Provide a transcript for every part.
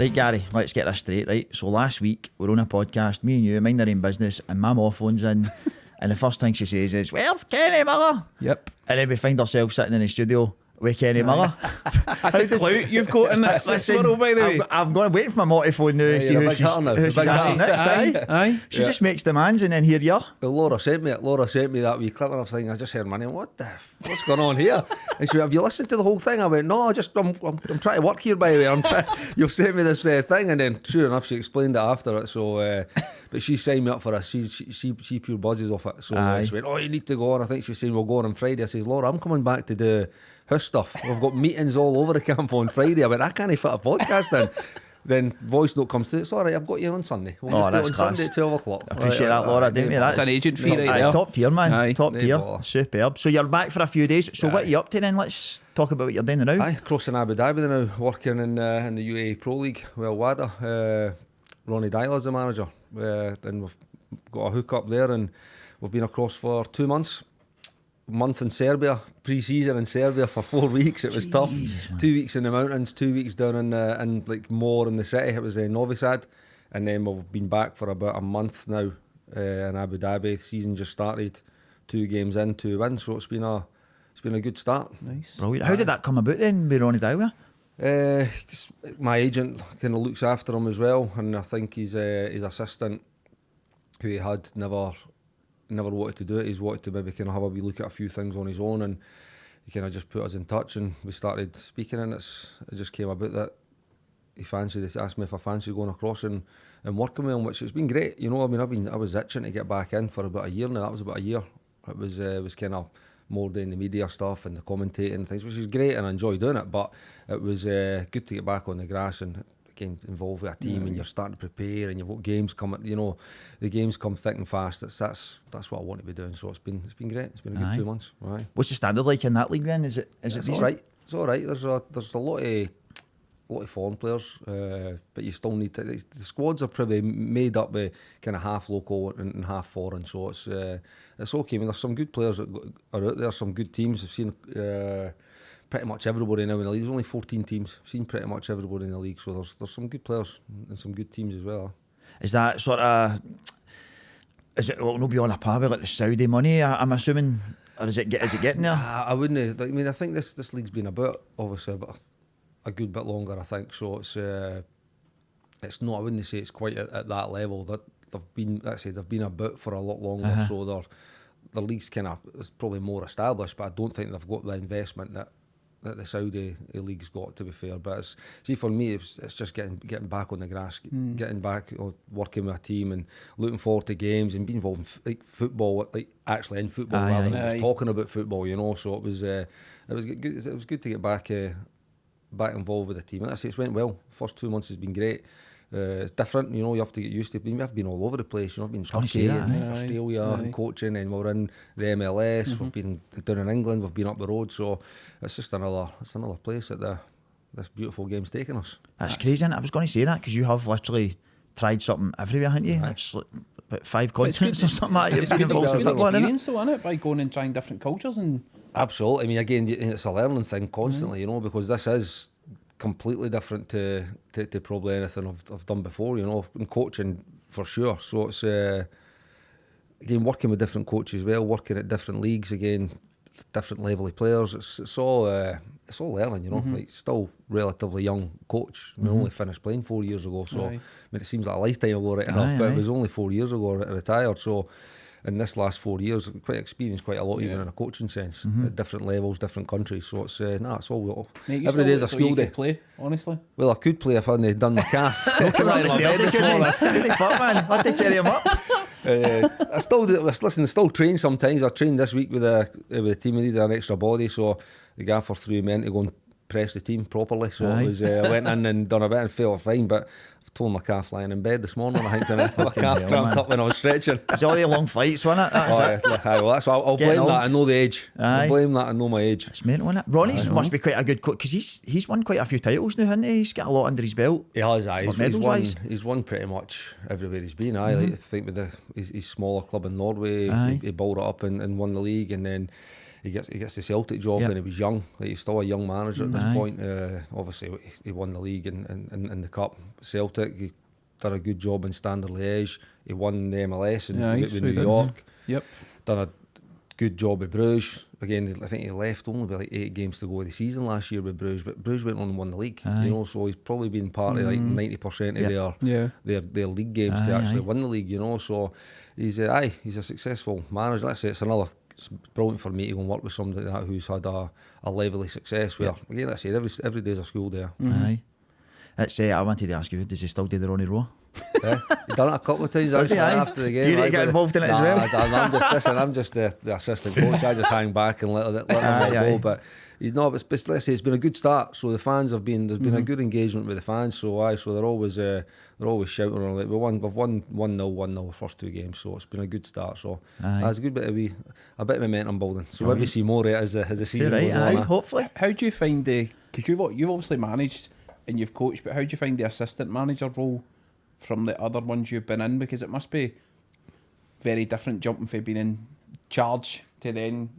Right, Gary, let's get this straight, right? So last week, we're on a podcast, me and you, mind our own business, and my mum phones in, and the first thing she says is, "Where's Kenny Miller?" Yep. And then we find ourselves sitting in the studio with Kenny Miller. That's a clout you've got in this world, by the way. I'm going to wait for my mum to phone now to see who she's asking next. Aye. She just makes demands, and then here you are. Well, Laura sent me that wee clip, and I was thinking, I just heard my name. What's going on here? And she went, "Have you listened to the whole thing?" I went, "No, I'm trying to work here, by the way. You've sent me this thing," and then sure enough, she explained it after it. So, but she signed me up for this. She pure buzzes off it. So she went, "Oh, you need to go on." I think she was saying we'll go on Friday. I says, "Laura, I'm coming back to do his stuff. We've got meetings all over the camp on Friday." I went, "I can't fit a podcast in." Then voice note comes through. "It's all right, I've got you on Sunday. We'll just do it on class. Sunday at 12 o'clock. Appreciate that, Laura, didn't we? That's an agent fee right there. Top tier, man. Aye. Top tier. Bother. Superb. So you're back for a few days. So what are you up to then? Let's talk about what you're doing now. Aye, crossing Abu Dhabi now, working in the UAE Pro League. Well, WADA. Ronnie Dyler's the manager. Then we've got a hook up there, and we've been across for 2 months. Month in Serbia, pre-season in Serbia for 4 weeks. It was tough. 2 weeks in the mountains, 2 weeks down in like more in the city. It was Novi Sad, and then we've been back for about a month now in Abu Dhabi. Season just started, 2 games in, 2 wins. So it's been a good start. Nice. Brilliant. How did that come about then, with Ronnie Dowler? Just my agent kind of looks after him as well, and I think his assistant, who he had never wanted to do it. He's wanted to maybe kind of have a wee look at a few things on his own, and he kind of just put us in touch, and we started speaking, and it just came about that he asked me if I fancy going across and working with him, which has been great. You know, I mean, I was itching to get back in for about a year now. That was about a year. It was kind of more doing the media stuff and the commentating and things, which is great, and I enjoy doing it, but it was good to get back on the grass and again involved with a team, and you're starting to prepare, and you've got games coming. You know, the games come thick and fast. That's what I want to be doing. So it's been great. It's been a good 2 months. Right. What's the standard like in that league then? Is it all right? It's all right. There's a lot of foreign players, but you still need to. The squads are probably made up with kind of half local and half foreign. So it's okay. I mean, there's some good players that are out there. Some good teams. I've seen. Pretty much everybody now in the league. There's only 14 teams. I've seen pretty much everybody in the league, so there's some good players and some good teams as well. Is that sort of? Is it? Well, no, be on a par with like the Saudi money, I'm assuming, or is it getting there? I wouldn't. I mean, I think this league's been about obviously a good bit longer. I think so. It's not. I wouldn't say it's quite at that level. That they've been about for a lot longer. So their league's kind of is probably more established, but I don't think they've got the investment that the Saudi league's got, to be fair. But for me, it's just getting back on the grass, getting back, working with a team, and looking forward to games and being involved in like football, like actually in football rather than just talking about football. You know, so it was good. It was good to get back involved with the team. And I say it's went well. First 2 months has been great. It's different, you know. You have to get used to it. We've been all over the place. You know, I've been in Turkey, Australia, and coaching, and we're in the MLS. We've been down in England. We've been up the road. So it's just another place that this beautiful game's taken us. That's crazy, isn't it? I was going to say that because you have literally tried something everywhere, haven't you? It's like about 5 continents or something like that. It's good experience, though, isn't it? By going and trying different cultures and. Absolutely. I mean, again, it's a learning thing constantly, you know, because this is completely different to probably anything I've done before, you know, in coaching for sure. So it's again working with different coaches as well, working at different leagues, again different level of players. It's all learning, you know. Like still relatively young coach. I only finished playing 4 years ago, so I mean it seems like a lifetime ago right enough, but it was only 4 years ago I retired. So in this last 4 years, quite experienced quite a lot, even in a coaching sense, at different levels, different countries. So it's it's all Mate, every day is a school day. Play, honestly. Well, I could play if I hadn't done my calf. Looking at my bed this morning. Really fuck, man. I had to carry him up. I still train sometimes. I trained this week with the team. We needed an extra body, so the gaffer threw me in to go and press the team properly. So it was, I went in and done a bit and felt fine, but told my calf lying in bed this morning. I think my calf cramped up when I was stretching. It's all the long flights, wasn't it? That's why I'll blame that. I know the age. I'll blame that. I know my age. It's mental, isn't it? Ronnie's must be quite a good coach because he's won quite a few titles now, hasn't he? He's got a lot under his belt. He has. He's won pretty much everywhere he's been. I think with his smaller club in Norway, he balled it up and won the league, and then he gets the Celtic job when he was young. Like, he's still a young manager at this point. Obviously, he won the league and the cup. Celtic, he done a good job in Standard Liège. He won the MLS with New York. Yep. Done a good job with Bruges. Again, I think he left only with like 8 games to go of the season last year with Bruges, but Bruges went on and won the league. You know, so he's probably been part of like 90% of their league games to actually win the league. You know, so he's a successful manager. Let's say it's brilliant for me to go and work with somebody like that who's had a level of success. Where again, let's say every day's a school day. Aye. It's, I wanted to ask you, does he still do the Ronnie Rowe? He's done it a couple of times after the game. Do you need to get involved in it as well? I'm just the assistant coach. I just hang back and let them go. But let's say it's been a good start. So the fans there's been a good engagement with the fans. So they're always shouting on it. We've won 1-0 the first 2 games. So it's been a good start. So that's a good bit of momentum building. So maybe see more of it as the season goes on. Hopefully. How do you find because you've obviously managed and you've coached, but how do you find the assistant manager role from the other ones you've been in? Because it must be very different jumping from being in charge to then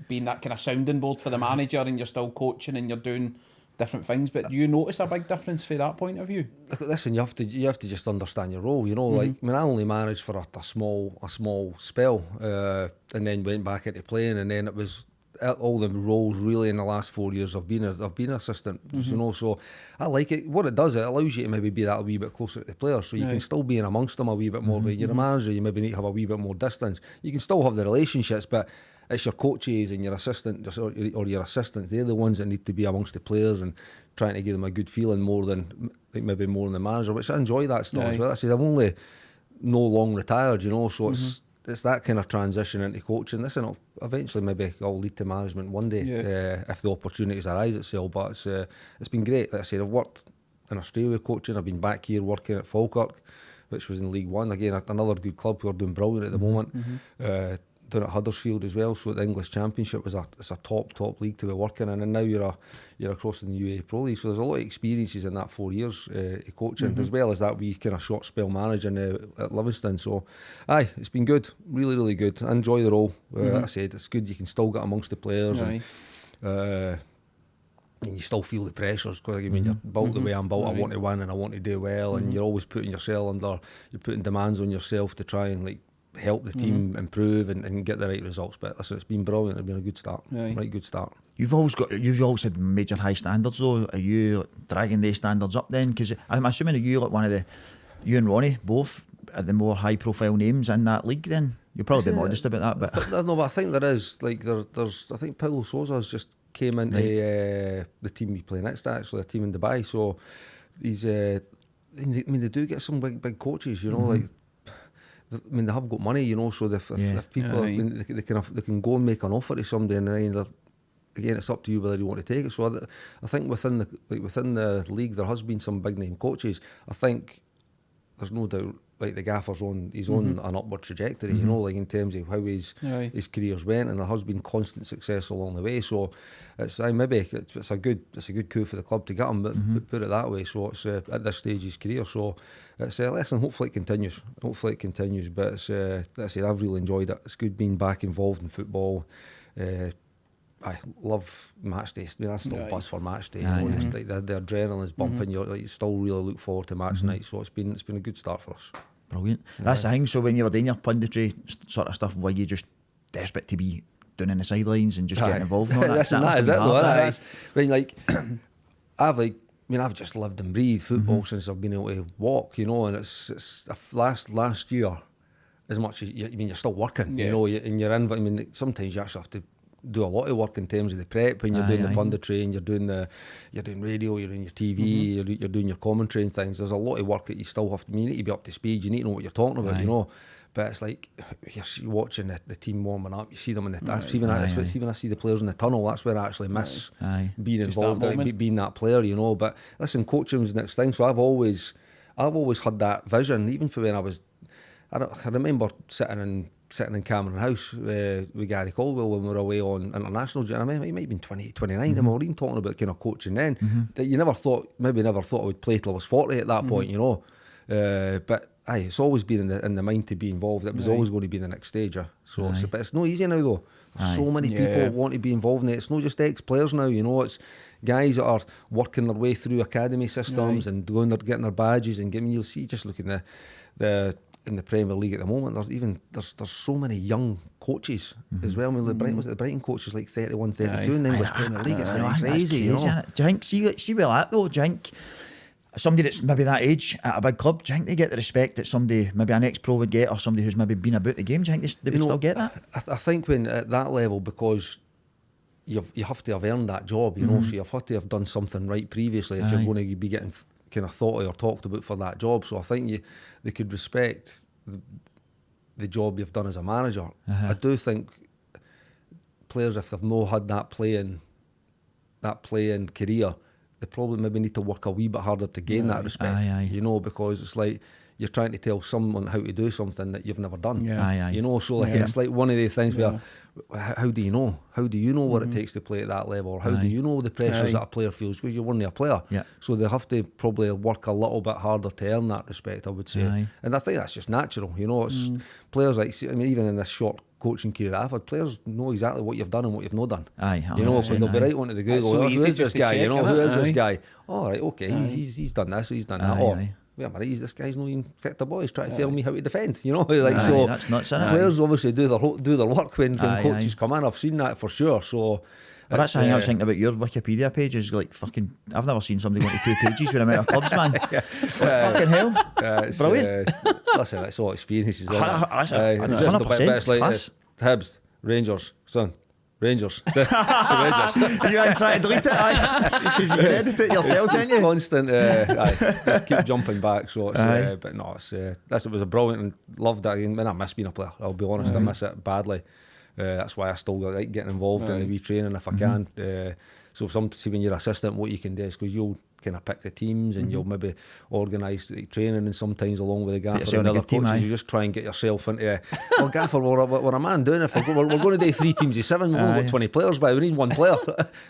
being that kind of sounding board for the manager, and you're still coaching and you're doing different things. But do you notice a big difference from that point of view? Listen, you have to just understand your role. You know, like I mean, I only managed for a small spell, and then went back into playing, and then it was all the roles really in the last 4 years I've been assistant. You know, so I like it. What it does, it allows you to maybe be that a wee bit closer to the players, so you can still be in amongst them a wee bit more. But you're a manager, you maybe need to have a wee bit more distance. You can still have the relationships, but it's your coaches and your assistant or your assistants. They're the ones that need to be amongst the players and trying to give them a good feeling more than the manager. Which I enjoy that still as well. I said I'm only no long retired, you know, so it's that kind of transition into coaching. Listen, eventually maybe I'll lead to management one day if the opportunities arise itself. But it's been great. Like I said, I've worked in Australia coaching. I've been back here working at Falkirk, which was in League One. Again, another good club who are doing brilliant at the moment. Down at Huddersfield as well. So the English Championship it's a top league to be working in, and now you're across in the UAE Pro League. So there's a lot of experiences in that 4 years coaching, as well as that wee kind of short spell managing at Livingston. So it's been good, really, really good. I enjoy the role. Like I said, it's good. You can still get amongst the players, and you still feel the pressures, because when you're built the way I'm built, I want to win and I want to do well, and you're always putting yourself you're putting demands on yourself to try and help the team improve and get the right results. But listen, it's been brilliant. It's been a good start. Right, good start. You've always had major high standards though. Are you dragging these standards up then? Because I'm assuming you you and Ronnie both are the more high profile names in that league then. You're probably modest about that, but no, but I think there is there's I think Paulo Sousa's just came into the team we play next to, actually, a team in Dubai. So he's I mean, they do get some big coaches, you know, I mean, they have got money, you know, so if people, they can go and make an offer to somebody, and then again, it's up to you whether you want to take it. So I think within the league, there has been some big name coaches. I think there's no doubt, like the gaffer's on an upward trajectory, you know, like in terms of how his career's went, and there has been constant success along the way. So it's a good coup for the club to get him, but put it that way. So it's at this stage of his career. So it's listen, hopefully it continues. But it's like I said, I've really enjoyed it. It's good being back involved in football. I love match day. I mean, I still buzz for match day. You know, it's like the adrenaline's bumping. You still really look forward to match night. So it's been a good start for us. Brilliant. That's the thing. So when you were doing your punditry sort of stuff, were you just desperate to be down in the sidelines and just getting involved in all that? Listen, that is it though. I mean, I've just lived and breathed football since I've been able to walk, you know, and it's last year, as much as you're still working, you know, and you're in. I mean, sometimes you actually have to do a lot of work in terms of the prep when you're doing the punditry, and you're doing radio, you're doing your TV, you're doing your commentary and things. There's a lot of work that you still have to. You need to be up to speed. You need to know what you're talking about, you know. But it's like you're watching the team warming up. You see them in the even I see the players in the tunnel. That's where I actually miss being involved, being that player, you know. But listen, coaching's the next thing. So I've always had that vision, even for when I remember sitting in Cameron House with Gary Caldwell when we were away on international duty. I mean, he might have been 28, 29, and we were even talking about kind of coaching then. That you never thought I would play till I was 40 at that point, you know. But aye, it's always been in the mind to be involved. It was always going to be the next stage. So, but it's not easy now though. There's so many people want to be involved in it. It's not just ex-players now, you know. It's guys that are working their way through academy systems and getting their badges and getting. You'll see, just looking in the Premier League at the moment, there's so many young coaches as well. I mean, the Brighton coach is like 31, 32 in the English Premier League. It's crazy, you know. Isn't it? Do you think, see with that though, do you think somebody that's maybe that age at a big club, do you think they get the respect that somebody, maybe an ex-pro would get, or somebody who's maybe been about the game? Do you think they would still get that? I think when at that level, because you have to have earned that job, you know, so you have to have done something right previously if you're going to be getting kind of thought of or talked about for that job. So I think they could respect the job you've done as a manager. I do think players, if they've not had that playing career, they probably maybe need to work a wee bit harder to gain that respect. You know, because it's like you're trying to tell someone how to do something that you've never done. You know, so like it's like one of the things where how do you know? How do you know what it takes to play at that level? Or how do you know the pressures that a player feels? Because you're only a player. So they have to probably work a little bit harder to earn that respect, I would say. And I think that's just natural. You know, it's players like, I mean, even in this short coaching career I've had, players know exactly what you've done and what you've not done. You know, because they'll be right onto the Google. So who is this guy? check, you know, who is this guy? Oh, right, okay, he's done this, he's done that. Wait a minute, this guy's not even fit the boy. He's trying to tell me how to defend. You know, like so. That's nuts, isn't it? Players obviously do their work when coaches come in. I've seen that for sure. So. But that's the thing I was thinking about your Wikipedia page is like fucking. I've never seen somebody go to 2 pages with the amount of clubs, man. Fucking hell, brilliant. Listen, it's all experiences. It's 100%. Like Hibs, Rangers, son. Rangers. You ain't trying to delete it, because you can edit it yourself, can you? Constant, just keep jumping back. So, it's, but no, it was a brilliant and loved that. And I miss being a player. I'll be honest, I miss it badly. That's why I still like getting involved in the wee training if I can. So see when you're assistant, what you can do is because you'll kind of pick the teams and you'll maybe organise the training, and sometimes along with the gaffer and other coaches, you just try and get yourself into well, gaffer, we're a man doing it. We're going to do 3 teams of 7. We've only got 20 players, but we need 1 player.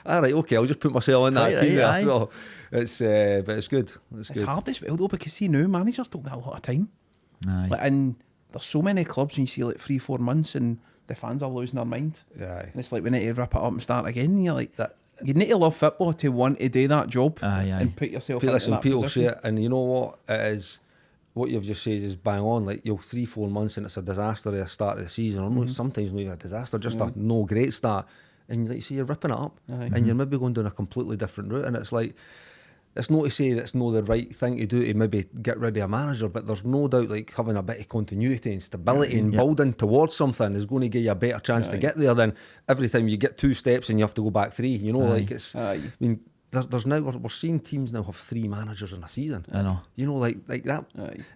All right, okay, I'll just put myself in that team there. So it's but it's good. It's hard as well though, because see now managers don't get a lot of time. Like, and there's so many clubs and you see like 3-4 months and the fans are losing their mind. And it's like we need to rip it up and start again. And you're like that. You need to love football to want to do that job and put yourself into that people position. say it, and you know what it is. What you've just said is bang on. Like you'll 3-4 months and it's a disaster at the start of the season, or sometimes not even a disaster, just a no great start. And like you see, you're ripping it up, and you're maybe going down a completely different route. And it's like, it's not to say that's not the right thing to do to maybe get rid of a manager, but there's no doubt like having a bit of continuity and stability and building towards something is going to give you a better chance to get there than every time you get 2 steps and you have to go back 3. You know, like it's. I mean, there's now we're seeing teams now have 3 managers in a season. I know. You know, like that.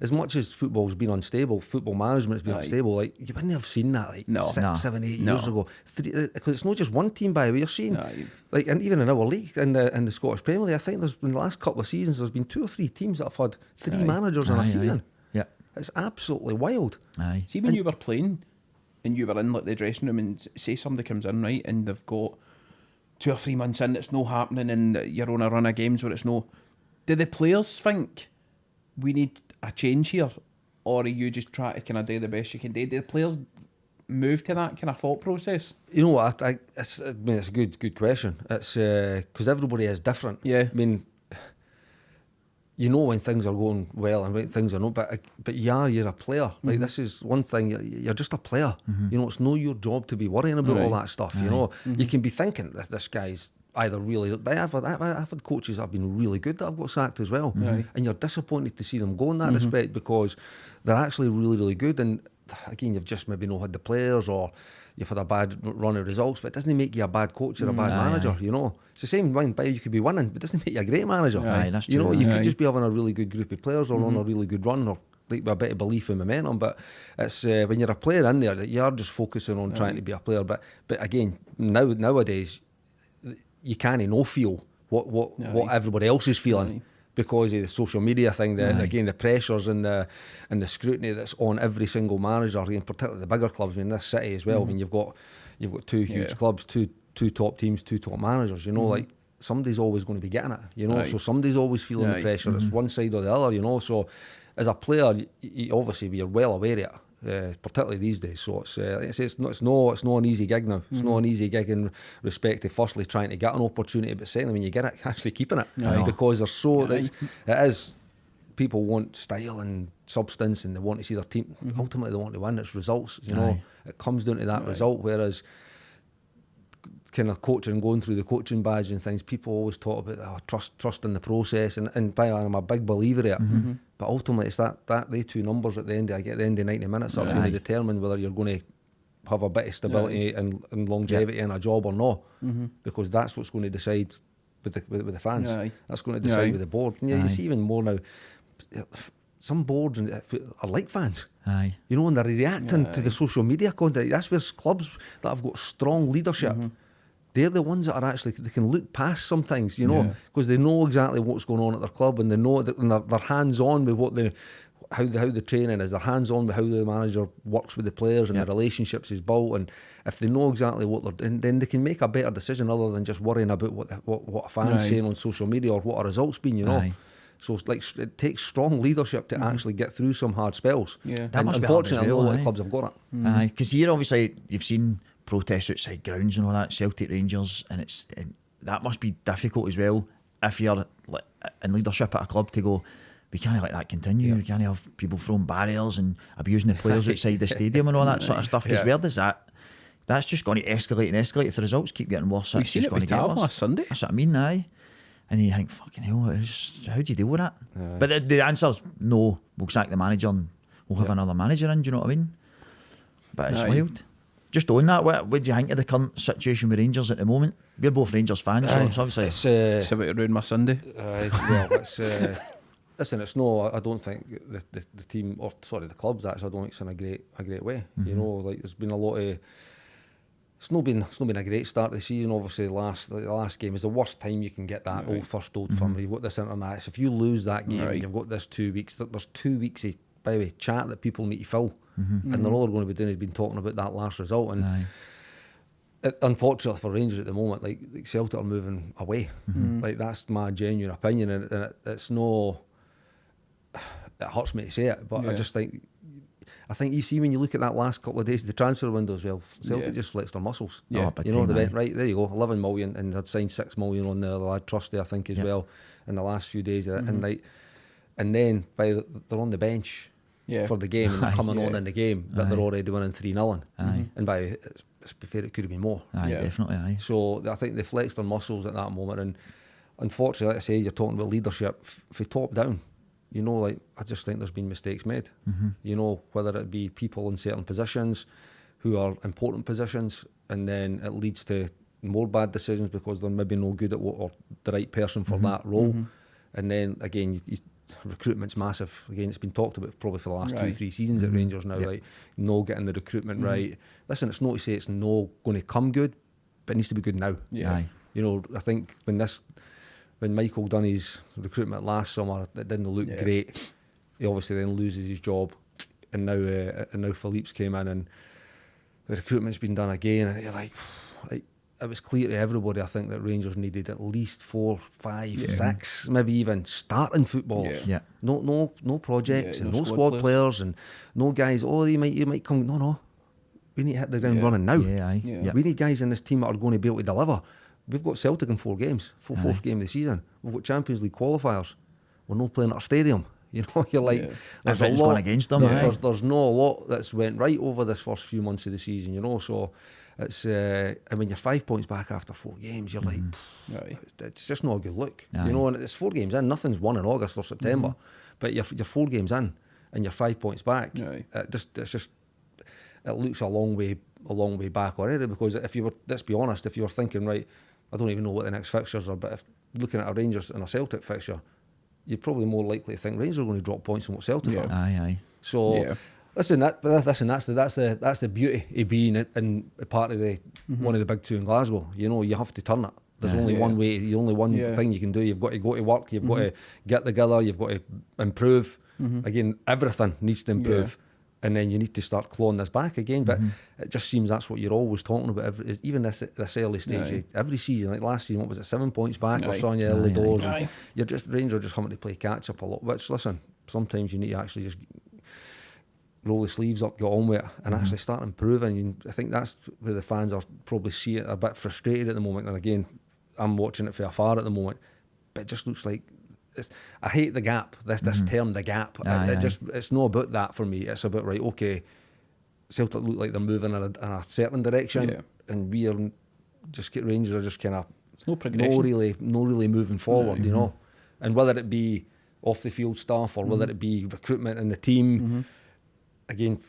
As much as football's been unstable, football management's been unstable. Like you wouldn't have seen that like 6, 7, 8 years ago. Because it's not just one team by the way. You're seeing like, and even in our league in the Scottish Premier League, I think there's been the last couple of seasons there's been 2 or 3 teams that have had 3 managers in a season. It's absolutely wild. See when you were playing and you were in like the dressing room and say somebody comes in right and they've got 2 or 3 months in, it's no happening, and you're on a run of games where it's no. Do the players think we need a change here, or are you just trying to kind of do the best you can do? Do the players move to that kind of thought process? You know what? It's a good question. It's because everybody is different. I mean, you know when things are going well and when things are not, but you're a player. Like this is one thing. You're just a player. You know, it's not your job to be worrying about all that stuff. You know, you can be thinking that this guy's either really. But I've had coaches that have been really good that I've got sacked as well, and you're disappointed to see them go in that respect because they're actually really, really good. And again, you've just maybe not had the players, or you've had a bad run of results, but it doesn't make you a bad coach or a bad manager. You know, it's the same thing. You could be winning, but it doesn't make you a great manager. That's true. You know, you could just be having a really good group of players or on a really good run, or like a bit of belief and momentum. But it's when you're a player in there, that you are just focusing on trying to be a player. But again, nowadays you can't no feel what everybody else is feeling. Because of the social media thing, again the pressures and the scrutiny that's on every single manager, and particularly the bigger clubs. I mean, this city as well. I mean, you've got 2 huge clubs, two top teams, 2 top managers. You know, like somebody's always going to be getting it. You know, so somebody's always feeling the pressure. It's one side or the other. You know, so as a player, you obviously you're well aware of it, particularly these days. So it's not an easy gig now. It's not an easy gig in respect to firstly trying to get an opportunity, but secondly when you get it, actually keeping it, because there's it is. People want style and substance, and they want to see their team. Ultimately, they want to win. It's results. You know, it comes down to that result. Whereas, kind of coaching, going through the coaching badge and things, people always talk about trust in the process, and by I'm a big believer of it. But ultimately, it's that they two numbers at the end of 90 minutes are going to determine whether you're going to have a bit of stability and longevity in a job or not, because that's what's going to decide with the fans. That's going to decide with the board. And you see even more now. Some boards are like fans, you know, and they're reacting to the social media content. That's where clubs that have got strong leadership, they're the ones that are actually, they can look past sometimes, you know, because they know exactly what's going on at their club, and they know that, and they're hands on with what how the training is. They're hands on with how the manager works with the players and the relationships is built. And if they know exactly what they're doing, then they can make a better decision other than just worrying about what a fan's saying on social media or what a result's been, you know. So like it takes strong leadership to actually get through some hard spells. That and must be unfortunately, hard as well, a lot of clubs have got it. Aye, because here obviously you've seen protests outside grounds and all that, Celtic, Rangers, and that must be difficult as well if you're in leadership at a club to go, we can't let that continue. We can't have people throwing barriers and abusing the players outside the stadium and all that sort of stuff. Because where does that? That's just going to escalate and escalate. If the results keep getting worse, that's just going to get worse. Last Sunday. That's what I mean, aye. And you think, fucking hell, how do you deal with that? But the answer's no, we'll sack the manager and we'll have another manager in, do you know what I mean? But it's wild. Just on that, what do you think of the current situation with Rangers at the moment? We're both Rangers fans, so it's obviously... It's about to ruin my Sunday. Well, listen, it's no, I don't think the team, or sorry, the clubs actually, I don't think it's in a great way. You know, like there's been a lot of... It's not been a great start to the season. Obviously, the last game is the worst time you can get that Old Firm. You've got this international. If you lose that game, you've got this 2 weeks. There's 2 weeks of, by the way, chat that people need to fill, and they're all going to be doing is been talking about that last result. And unfortunately for Rangers at the moment, like Celtic are moving away. Like that's my genuine opinion, and it's no. It hurts me to say it, but I think you see when you look at that last couple of days of the transfer window as well, Celtic just flexed their muscles. You know, they went right there. You go, 11 million, and they'd signed 6 million on the lad Trusty, I think, as well in the last few days. And then they're on the bench for the game, and they're coming on in the game, but they're already winning 3-0. And by it's fair, it could have been more. Definitely. So I think they flexed their muscles at that moment, and unfortunately, like I say, you're talking about leadership for top down. You know, like I just think there's been mistakes made. You know, whether it be people in certain positions who are important positions, and then it leads to more bad decisions because they're maybe no good at what, or the right person for that role. And then again, recruitment's massive. Again, it's been talked about probably for the last 2-3 seasons at Rangers now. Like no getting the recruitment right. Listen, it's not to say it's no going to come good, but it needs to be good now. You know, I think when Michael done his recruitment last summer, it didn't look great. He obviously then loses his job, and now Philippe's came in, and the recruitment's been done again, and you're like it was clear to everybody, I think, that Rangers needed at least 4, 5, 6, maybe even starting footballers. No projects and no squad players and no guys. Oh, you might come. No. We need to hit the ground running now. We need guys in this team that are going to be able to deliver. We've got Celtic in 4 games, fourth game of the season. We've got Champions League qualifiers. We're not playing at our stadium. You know, you're like, there's a lot going against them. There's not a lot that's went right over this first few months of the season. You know, so it's. I mean, you're 5 points back after 4 games. You're like, it's just not a good look. You know, and it's 4 games in. Nothing's won in August or September, but you're 4 games in and you're 5 points back. It looks a long way back already. Because if you were, let's be honest, if you were thinking, right, I don't even know what the next fixtures are, but if looking at a Rangers and a Celtic fixture, you're probably more likely to think Rangers are going to drop points than what Celtic are. So listen, that's the beauty of being in part of the one of the big 2 in Glasgow. You know, you have to turn it. There's only one way. The only one thing you can do. You've got to go to work. You've got to get together. You've got to improve. Again, everything needs to improve. And then you need to start clawing this back again. But it just seems that's what you're always talking about. Even this early stage, every season, like last season, what was it, 7 points back or so on your early doors. And you're just Rangers are just having to play catch up a lot. Which, listen, sometimes you need to actually just roll the sleeves up, get on with it, and actually start improving. And I think that's where the fans are probably see it a bit frustrated at the moment. And again, I'm watching it from afar at the moment, but it just looks like I hate the gap. This term, the gap. It's not about that for me. It's about, right, okay, Celtic look like they're moving in a certain direction, and we are Rangers are just kind of no progression, no really moving forward, you know. And whether it be off the field stuff or whether it be recruitment in the team, again,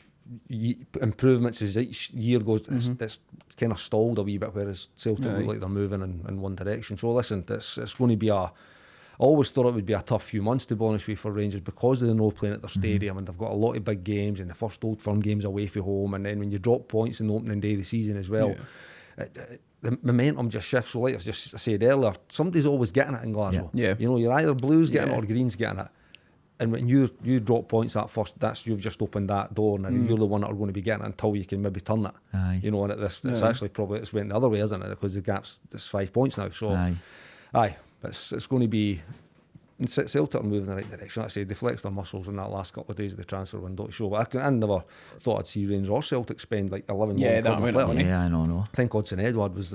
improvements as each year goes, it's kind of stalled a wee bit, whereas Celtic look like they're moving in one direction. So listen, it's going to be I always thought it would be a tough few months, to be honest with you, for Rangers, because of the no playing at their stadium, and they've got a lot of big games, and the first Old Firm games away from home, and then when you drop points in the opening day of the season as well, the momentum just shifts. So like I said earlier, somebody's always getting it in Glasgow. You know, you're either Blues getting it or Greens getting it. And when you drop points at first, you've just opened that door, and you're the one that are going to be getting it until you can maybe turn it. You know, and it's actually probably it's went the other way, isn't it? Because the gap's it's 5 points now. So, it's going to be. And Celtic are moving in the right direction. Like I say, they flexed their muscles in that last couple of days of the transfer window to show. But I never thought I'd see Rangers or Celtic spend like 11 million quid on a player. Yeah, I know. I think Hudson Edward was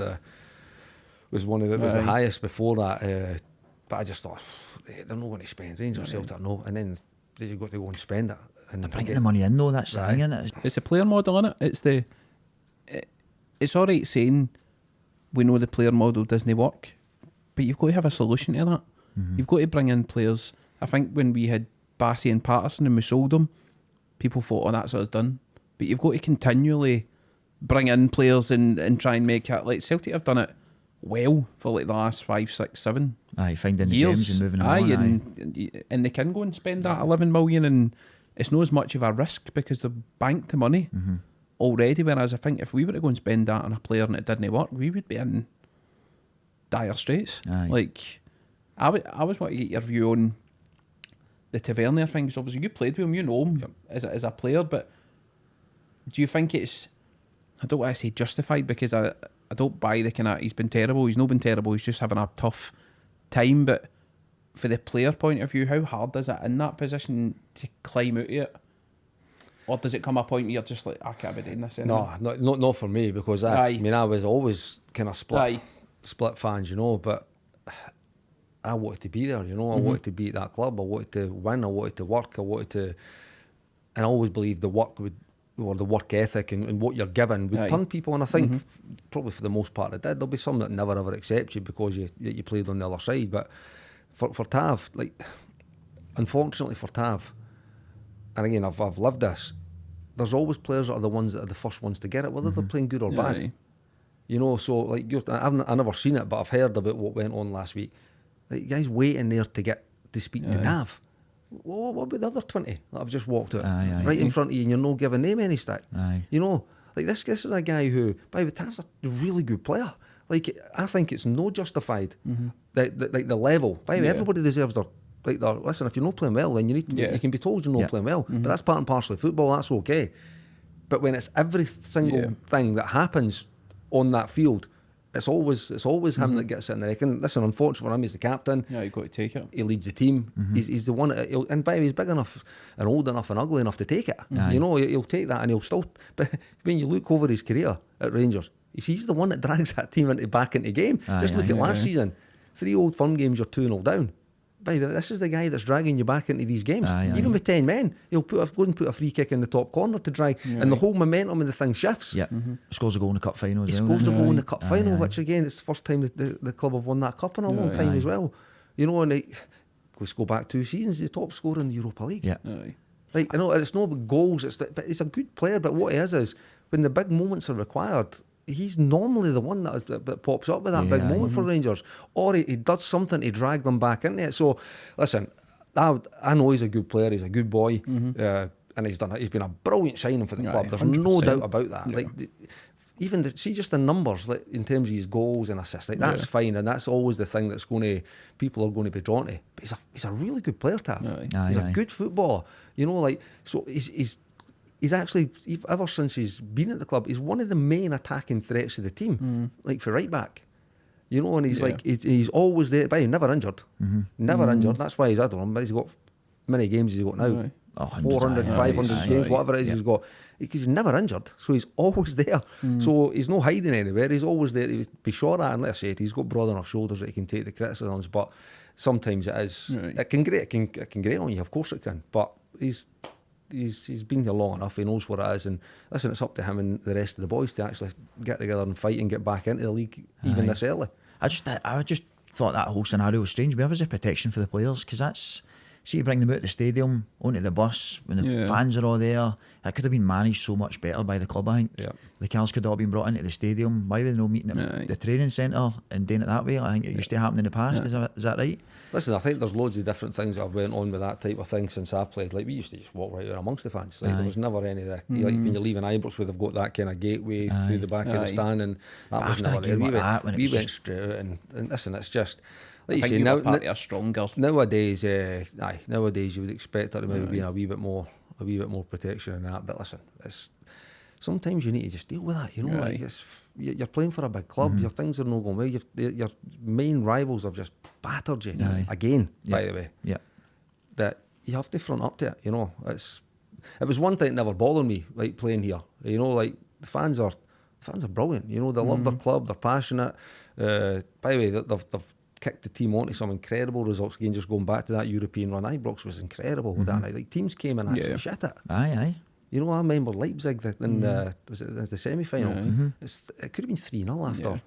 one of the was the highest before that. But I just thought they're not going to spend. Rangers, Celtic, no. And then they've got to go and spend it. And they're bringing the money in, though. That's the thing, isn't it? It's a player model, isn't it? It's all right saying we know the player model doesn't work, but you've got to have a solution to that. You've got to bring in players. I think when we had Bassey and Patterson and we sold them, people thought, oh, that's us done. But you've got to continually bring in players and try and make it. Like Celtic have done it well for like the last 5, 6, 7 finding the years. gems and moving on. And they can go and spend that 11 million, and it's not as much of a risk because they've banked the money already. Whereas I think if we were to go and spend that on a player and it didn't work, we would be in dire straits. Like, I was wanting to get your view on the Tavernier thing, because obviously you played with him, you know him as a player, but do you think it's, I don't want to say justified, because I don't buy the kind of, he's been terrible, he's not been terrible, he's just having a tough time, but for the player point of view, how hard is it in that position to climb out of it? Or does it come a point where you're just like, I can't be doing this anymore? No, not for me, because I was always kind of split fans, you know, but I wanted to be there, you know. I wanted to be at that club. I wanted to win. I wanted to work. And I always believed the work or the work ethic and what you're given would turn people. And I think probably for the most part it did. There'll be some that never ever accept you because you played on the other side. But for Tav, like, unfortunately for Tav, and again I've lived this, there's always players that are the ones that are the first ones to get it, whether they're playing good or bad. You know, so like I've never seen it, but I've heard about what went on last week. Like, guys waiting there to speak to Tav. What about the other 20 that have just walked out right in front of you, and you're not giving them any stick? You know, like this is a guy who, by the Tav's a really good player. Like, I think it's no justified. Like the level. By the way, everybody deserves their listen. If you're not playing well, then you need to, you can be told you're not playing well. But that's part and parcel of football. That's okay. But when it's every single thing that happens on that field, it's always him that gets it in the neck. And listen, unfortunately for him, he's the captain. Yeah, you've got to take it. He leads the team. He's the one that and by the way, he's big enough and old enough and ugly enough to take it. You know, he'll take that, and he'll still. But when you look over his career at Rangers, he's the one that drags that team back into game. Just look at last season. 3 Old Firm games, you're 2-0 down. By the way, this is the guy that's dragging you back into these games. Even with 10 men, he'll go and put a free kick in the top corner to drag, and the whole momentum of the thing shifts. Scores a goal in the cup final. He scores the goal in the cup final, which again, it's the first time the club have won that cup in a long time as well. You know, and let's go back 2 seasons, the top scorer in the Europa League. Like, you know, it's not about goals, but he's a good player. But what he is when the big moments are required, he's normally the one that pops up with that big moment for Rangers, or he does something to drag them back into it. So, listen, I know he's a good player. He's a good boy, and he's been a brilliant signing for the club. There's 100%. No doubt about that. Like, even see just the numbers, like, in terms of his goals and assists, like, that's fine, and that's always the thing that's people are going to be drawn to. But he's a really good player, Tav. He's a good footballer. You know, like, so he's actually, ever since he's been at the club, he's one of the main attacking threats of the team, like for right back. You know, and he's like, he's always there, but he's never injured. Never injured. That's why he's, I don't know, but he's got many games has he got now? Aye. Oh, hundreds, 400, aye, 500 aye, games, aye. whatever it is he's got. Because he's never injured, so he's always there. So he's not hiding anywhere. He's always there to be shot at. And like I said, he's got broad enough shoulders that he can take the criticisms. But sometimes it is, Right. it can grate on you. Of course it can. But he's been here long enough. He knows what it is. And listen, it's up to him and the rest of the boys to actually get together and fight and get back into the league even this early. I just thought that whole scenario was strange. Where was the protection for the players? Because that's, see, you bring them out of the stadium onto the bus when the fans are all there. It could have been managed so much better by the club, I think. Yeah. The cars could have all been brought into the stadium. Why were they not meeting at the training centre and doing it that way? I think it used to happen in the past. Is that right? Listen, I think there's loads of different things that have went on with that type of thing since I played. Like, we used to just walk right out amongst the fans. Like, there was never any of that. Like, when you're leaving Ibrox, where they've got that kind of gateway through the back of the stand, and that was after never a there. game like that, when it We was went just- straight out, and listen, it's just like I you think say you now. were part of a stronger. Nowadays, nowadays you would expect there to maybe being a wee bit more protection and that. But listen, it's sometimes you need to just deal with that. You know, like you're playing for a big club. Your things are not going well. Your main rivals have just battered you again. By the way, that you have to front up to it. You know, it was one thing that never bothered me, like playing here. You know, like the fans are brilliant. You know, they love their club. They're passionate. By the way, they've kicked the team onto some incredible results. Again, just going back to that European run, Ibrox was incredible with that night. Like, teams came and actually shit it. Aye. You know, I remember Leipzig in was it the semi-final? It could have been 3-0 after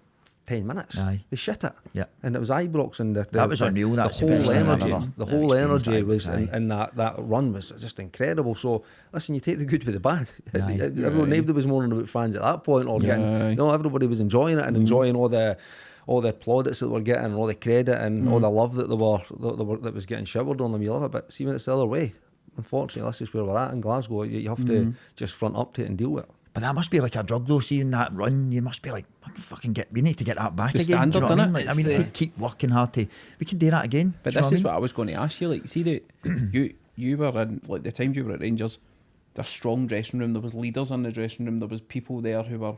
10 minutes. Aye. They shit it. Yeah. And it was Ibrox, and that was unreal. That's the the whole best thing I've energy. ever The whole experienced energy Ibrox, was aye. in that run was just incredible. So listen, you take the good with the bad. Aye. Nobody was moaning about fans at that point, or getting, you know, everybody was enjoying it and enjoying all the plaudits that they were getting, and all the credit and all the love that that was getting showered on them. You love it, but see when it's the other way, unfortunately, that's just where we're at in Glasgow. You have to just front up to it and deal with it. But that must be like a drug though, seeing that run. You must be like, we need to get that back The again. Do you know standards, what I mean? innit? Like, I mean, It's, to keep working hard we can do that again. But Do you know this is what what I was going to ask you. Like, see that you were in, like, the times you were at Rangers, there's a strong dressing room. There was leaders in the dressing room. There was people there who were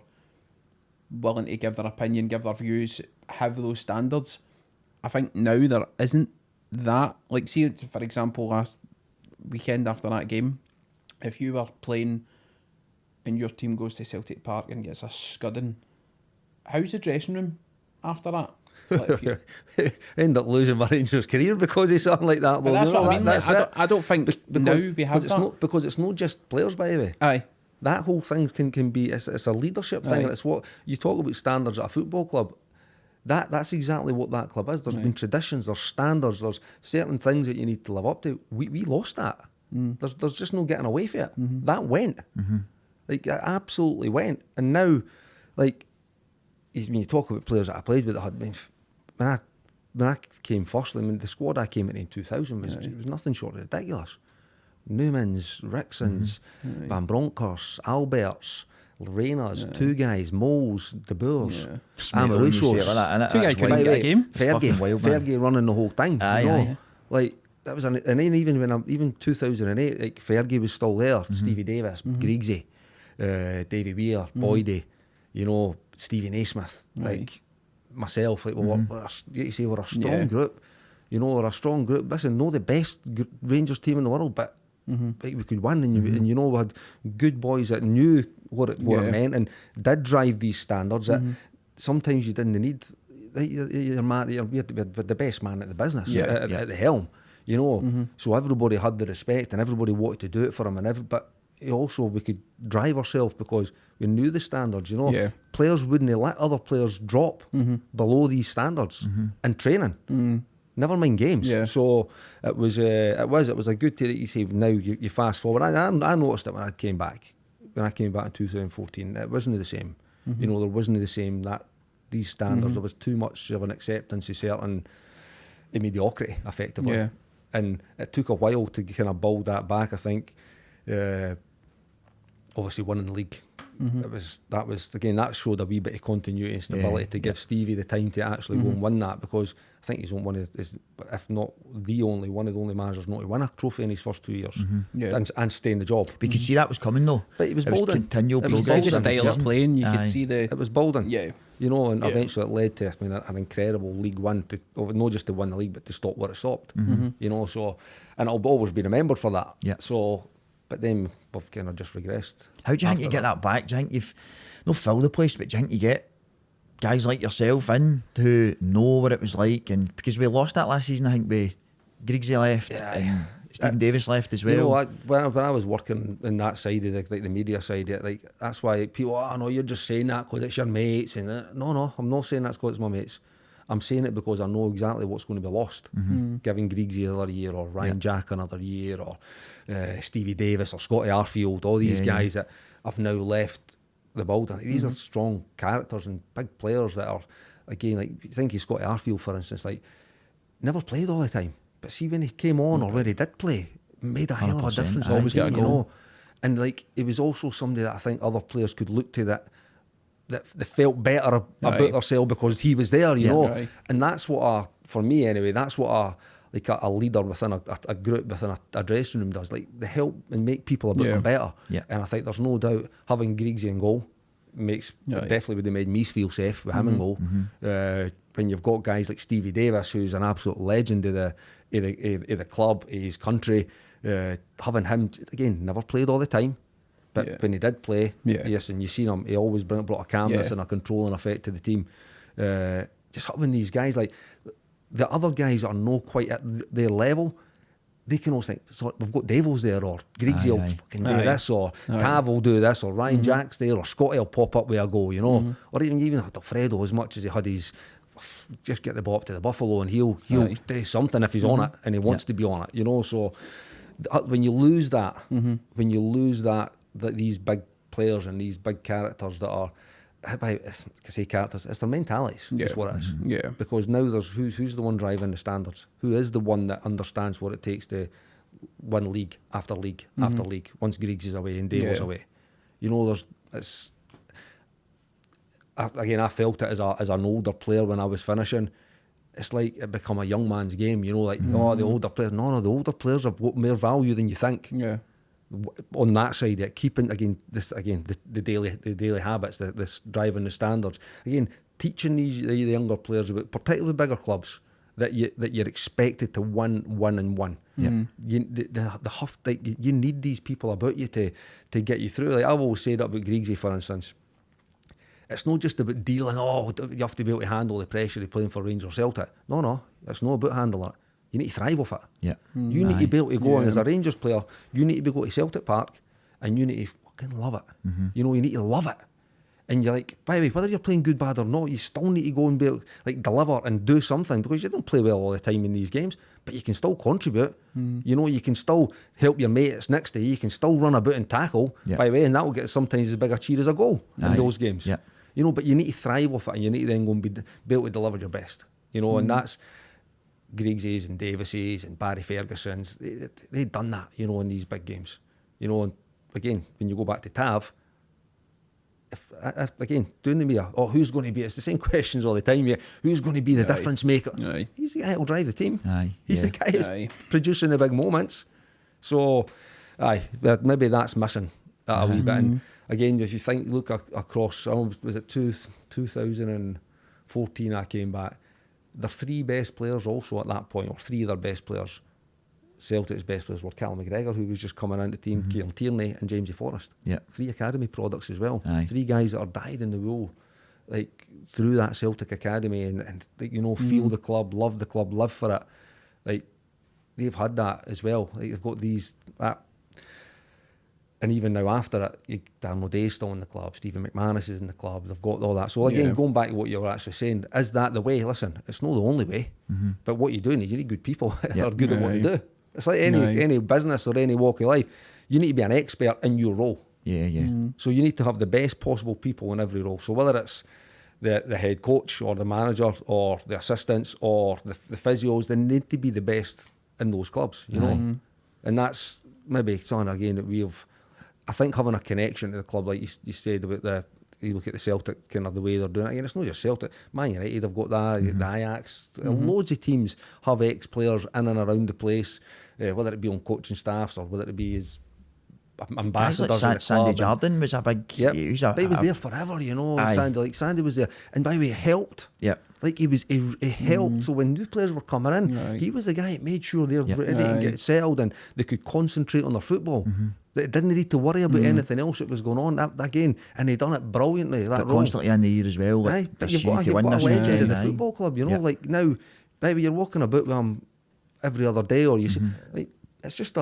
willing to give their opinion, give their views, have those standards. I think now there isn't that. Like, see, for example, last weekend after that game, if you were playing and your team goes to Celtic Park and gets a scudding, how's the dressing room after that? Like, if you, End up losing my Rangers career because of something like that. but that's what I mean. Like, That's I don't think now we have it's that. not, because it's not just players, by the way. Aye. That whole thing can be, it's a leadership thing, and it's what you talk about, standards at a football club. That's exactly what that club is. There's been traditions, there's standards, there's certain things that you need to live up to. We lost that. There's just no getting away from it. That went. Like, it absolutely went. And now, like, when you talk about players that I played with, when I came first, I mean, the squad I came in 2000 was nothing short of ridiculous. Newmans, Rixons, Van Bronckhorst, Alberts, Reyners, two guys, Moles, De Boers, Amorusos. Two guys couldn't get a game. Fergie running the whole thing. Aye, you know? aye. Like, that was, and then even 2008, like, Fergie was still there. Stevie Davis, Griggsy, Davy Weir, Boydie, you know, Stevie Naismith, like myself. Like, we're a strong group. You know, we're a strong group. Listen, not the best Rangers team in the world, but like, we could win, and you know, we had good boys that knew what it meant and did drive these standards that sometimes you didn't need. Like, you're the best man at the business at the helm, you know. So everybody had the respect and everybody wanted to do it for him, but also we could drive ourselves because we knew the standards, you know. Players wouldn't let other players drop below these standards in training. Never mind games. So it was a good thing that you say. Now you fast forward. I noticed it when I came back. When I came back in 2014, it wasn't the same. You know, there wasn't the same these standards. There was too much of an acceptance of certain mediocrity, effectively. And it took a while to kind of build that back. I think, obviously winning the league. That showed a wee bit of continuity and stability to give Stevie the time to actually go and win that, because I think he's one of the, if not one of the only managers not to win a trophy in his first 2 years and stay in the job. But you could see that was coming though. But it was building. Continual It was progress. building. The style of playing, you could see the. It was building. Yeah. you know, and eventually it led to, I mean, an incredible League One, not just to win the league, but to stop where it stopped, you know, so, and it'll always be remembered for that. Yeah. So, but then we've kind of just regressed. How do you think you get that back? Do you think you've, not fill the place, but do you think you get guys like yourself in who know what it was like? And because we lost that last season, I think Griggsy left and Stephen Davis left as well. You know, when I was working in that side of the media side, like that's why people, oh no, you're just saying that because it's your mates. And no, I'm not saying that's because it's my mates. I'm saying it because I know exactly what's going to be lost. Giving Griggsy another year, or Ryan Jack another year, or Stevie Davis, or Scotty Arfield, all these guys that have now left the building. These are strong characters and big players that are, again, like, you think of Scotty Arfield, for instance, like, never played all the time. But see, when he came on, or where he did play, it made a hell of a difference. Always got a goal. You know? And like, he was also somebody that I think other players could look to that they felt better about themselves because he was there, you know. Right. And that's what for me anyway, that's what a leader within a group, within a dressing room does. Like, they help and make people about them better. Yeah. And I think there's no doubt having Griggsy in goal definitely would have made me feel safe with him in goal. When you've got guys like Stevie Davis, who's an absolute legend of the club, of his country, having him, again, never played all the time, but when he did play, yes, and you seen him, he always brought a calmness and a controlling effect to the team. Just having these guys, like the other guys that are not quite at their level, they can also think, so we've got Devils there, or Griggsy will fucking do this, or Tav will do this, or Ryan Jack's there, or Scotty will pop up with a goal, you know, or even Alfredo, as much as he had his, just get the ball up to the Buffalo and he'll do something if he's on it and he wants to be on it, you know. So when you lose that, these big players and these big characters that are, I say characters, it's their mentalities. That's what it is. Yeah. Because now there's who's the one driving the standards? Who is the one that understands what it takes to win league after league after league? Once Griggs is away and Dave was away, you know, I felt it as an older player when I was finishing. It's like it become a young man's game, you know, like the older players. No, the older players have got more value than you think. Yeah. On that side, keeping the daily habits, this driving the standards. Again, teaching the younger players about, particularly bigger clubs, that you're expected to win. Yeah. You need these people about you to get you through. Like I've always said about Griggsy, for instance. It's not just about dealing, you have to be able to handle the pressure of playing for Rangers or Celtic. No, it's not about handling it. You need to thrive off it. Yeah. You need to be able to go, and as a Rangers player, you need to be able to Celtic Park, and you need to fucking love it. You know, you need to love it. And you're like, by the way, whether you're playing good, bad or not, you still need to go and be able, like, deliver and do something, because you don't play well all the time in these games, but you can still contribute. You know, you can still help your mate that's next to you. You can still run about and tackle, by the way, and that will get sometimes as big a cheer as a goal in those games. Yeah. You know, but you need to thrive off it, and you need to then go and be able to deliver your best. You know, and that's Griggsy's and Davis's and Barry Ferguson's. They've done that, you know, in these big games. You know, and again, when you go back to Tav, if again, doing the mirror, who's going to be, it's the same questions all the time, who's going to be the difference maker? He's the guy who'll drive the team. He's the guy who's producing the big moments. So, maybe that's missing that a wee bit. And again, if you look across, was it 2014 I came back, their three best players also at that point, or three of their best players, Celtic's best players were Callum McGregor, who was just coming into the team, Kieran Tierney and Jamesy Forrest. Yeah. 3 academy products as well. 3 guys that are dyed in the wool, like, through that Celtic academy, and you know, feel the club, live for it. Like, they've had that as well. Like, they've got that. And even now after it, Darnell Day's still in the club, Stephen McManus is in the club, they've got all that. So again, going back to what you were actually saying, is that the way? Listen, it's not the only way, but what you're doing is you need good people that are good at what they do. It's like any business or any walk of life. You need to be an expert in your role. So you need to have the best possible people in every role. So whether it's the head coach or the manager or the assistants or the physios, they need to be the best in those clubs, you know. And that's maybe something, again, that I think having a connection to the club, like you said about you look at the Celtic, kind of the way they're doing it. Again, it's not just Celtic. Man United have got that, the Ajax. Loads of teams have ex-players in and around the place, whether it be on coaching staffs or whether it be as ambassadors in the Sandy club. Jardine was a big. Yep. He was But he was there forever, you know. Aye. Sandy was there, and by the way, he helped. Yep. Like he helped. So when new players were coming in, Right. he was the guy that made sure they're Yep. ready and Aye. get settled, and they could concentrate on their football. They didn't need to worry about anything else that was going on. That again, and he done it brilliantly. That But role. constantly in the ear as well. Like, Aye, but this you've you got, to win a this legend weekend, in the aye. football club, you know. Yep. Like now, baby, you're walking about with him every other day, or you see, Mm-hmm. like it's just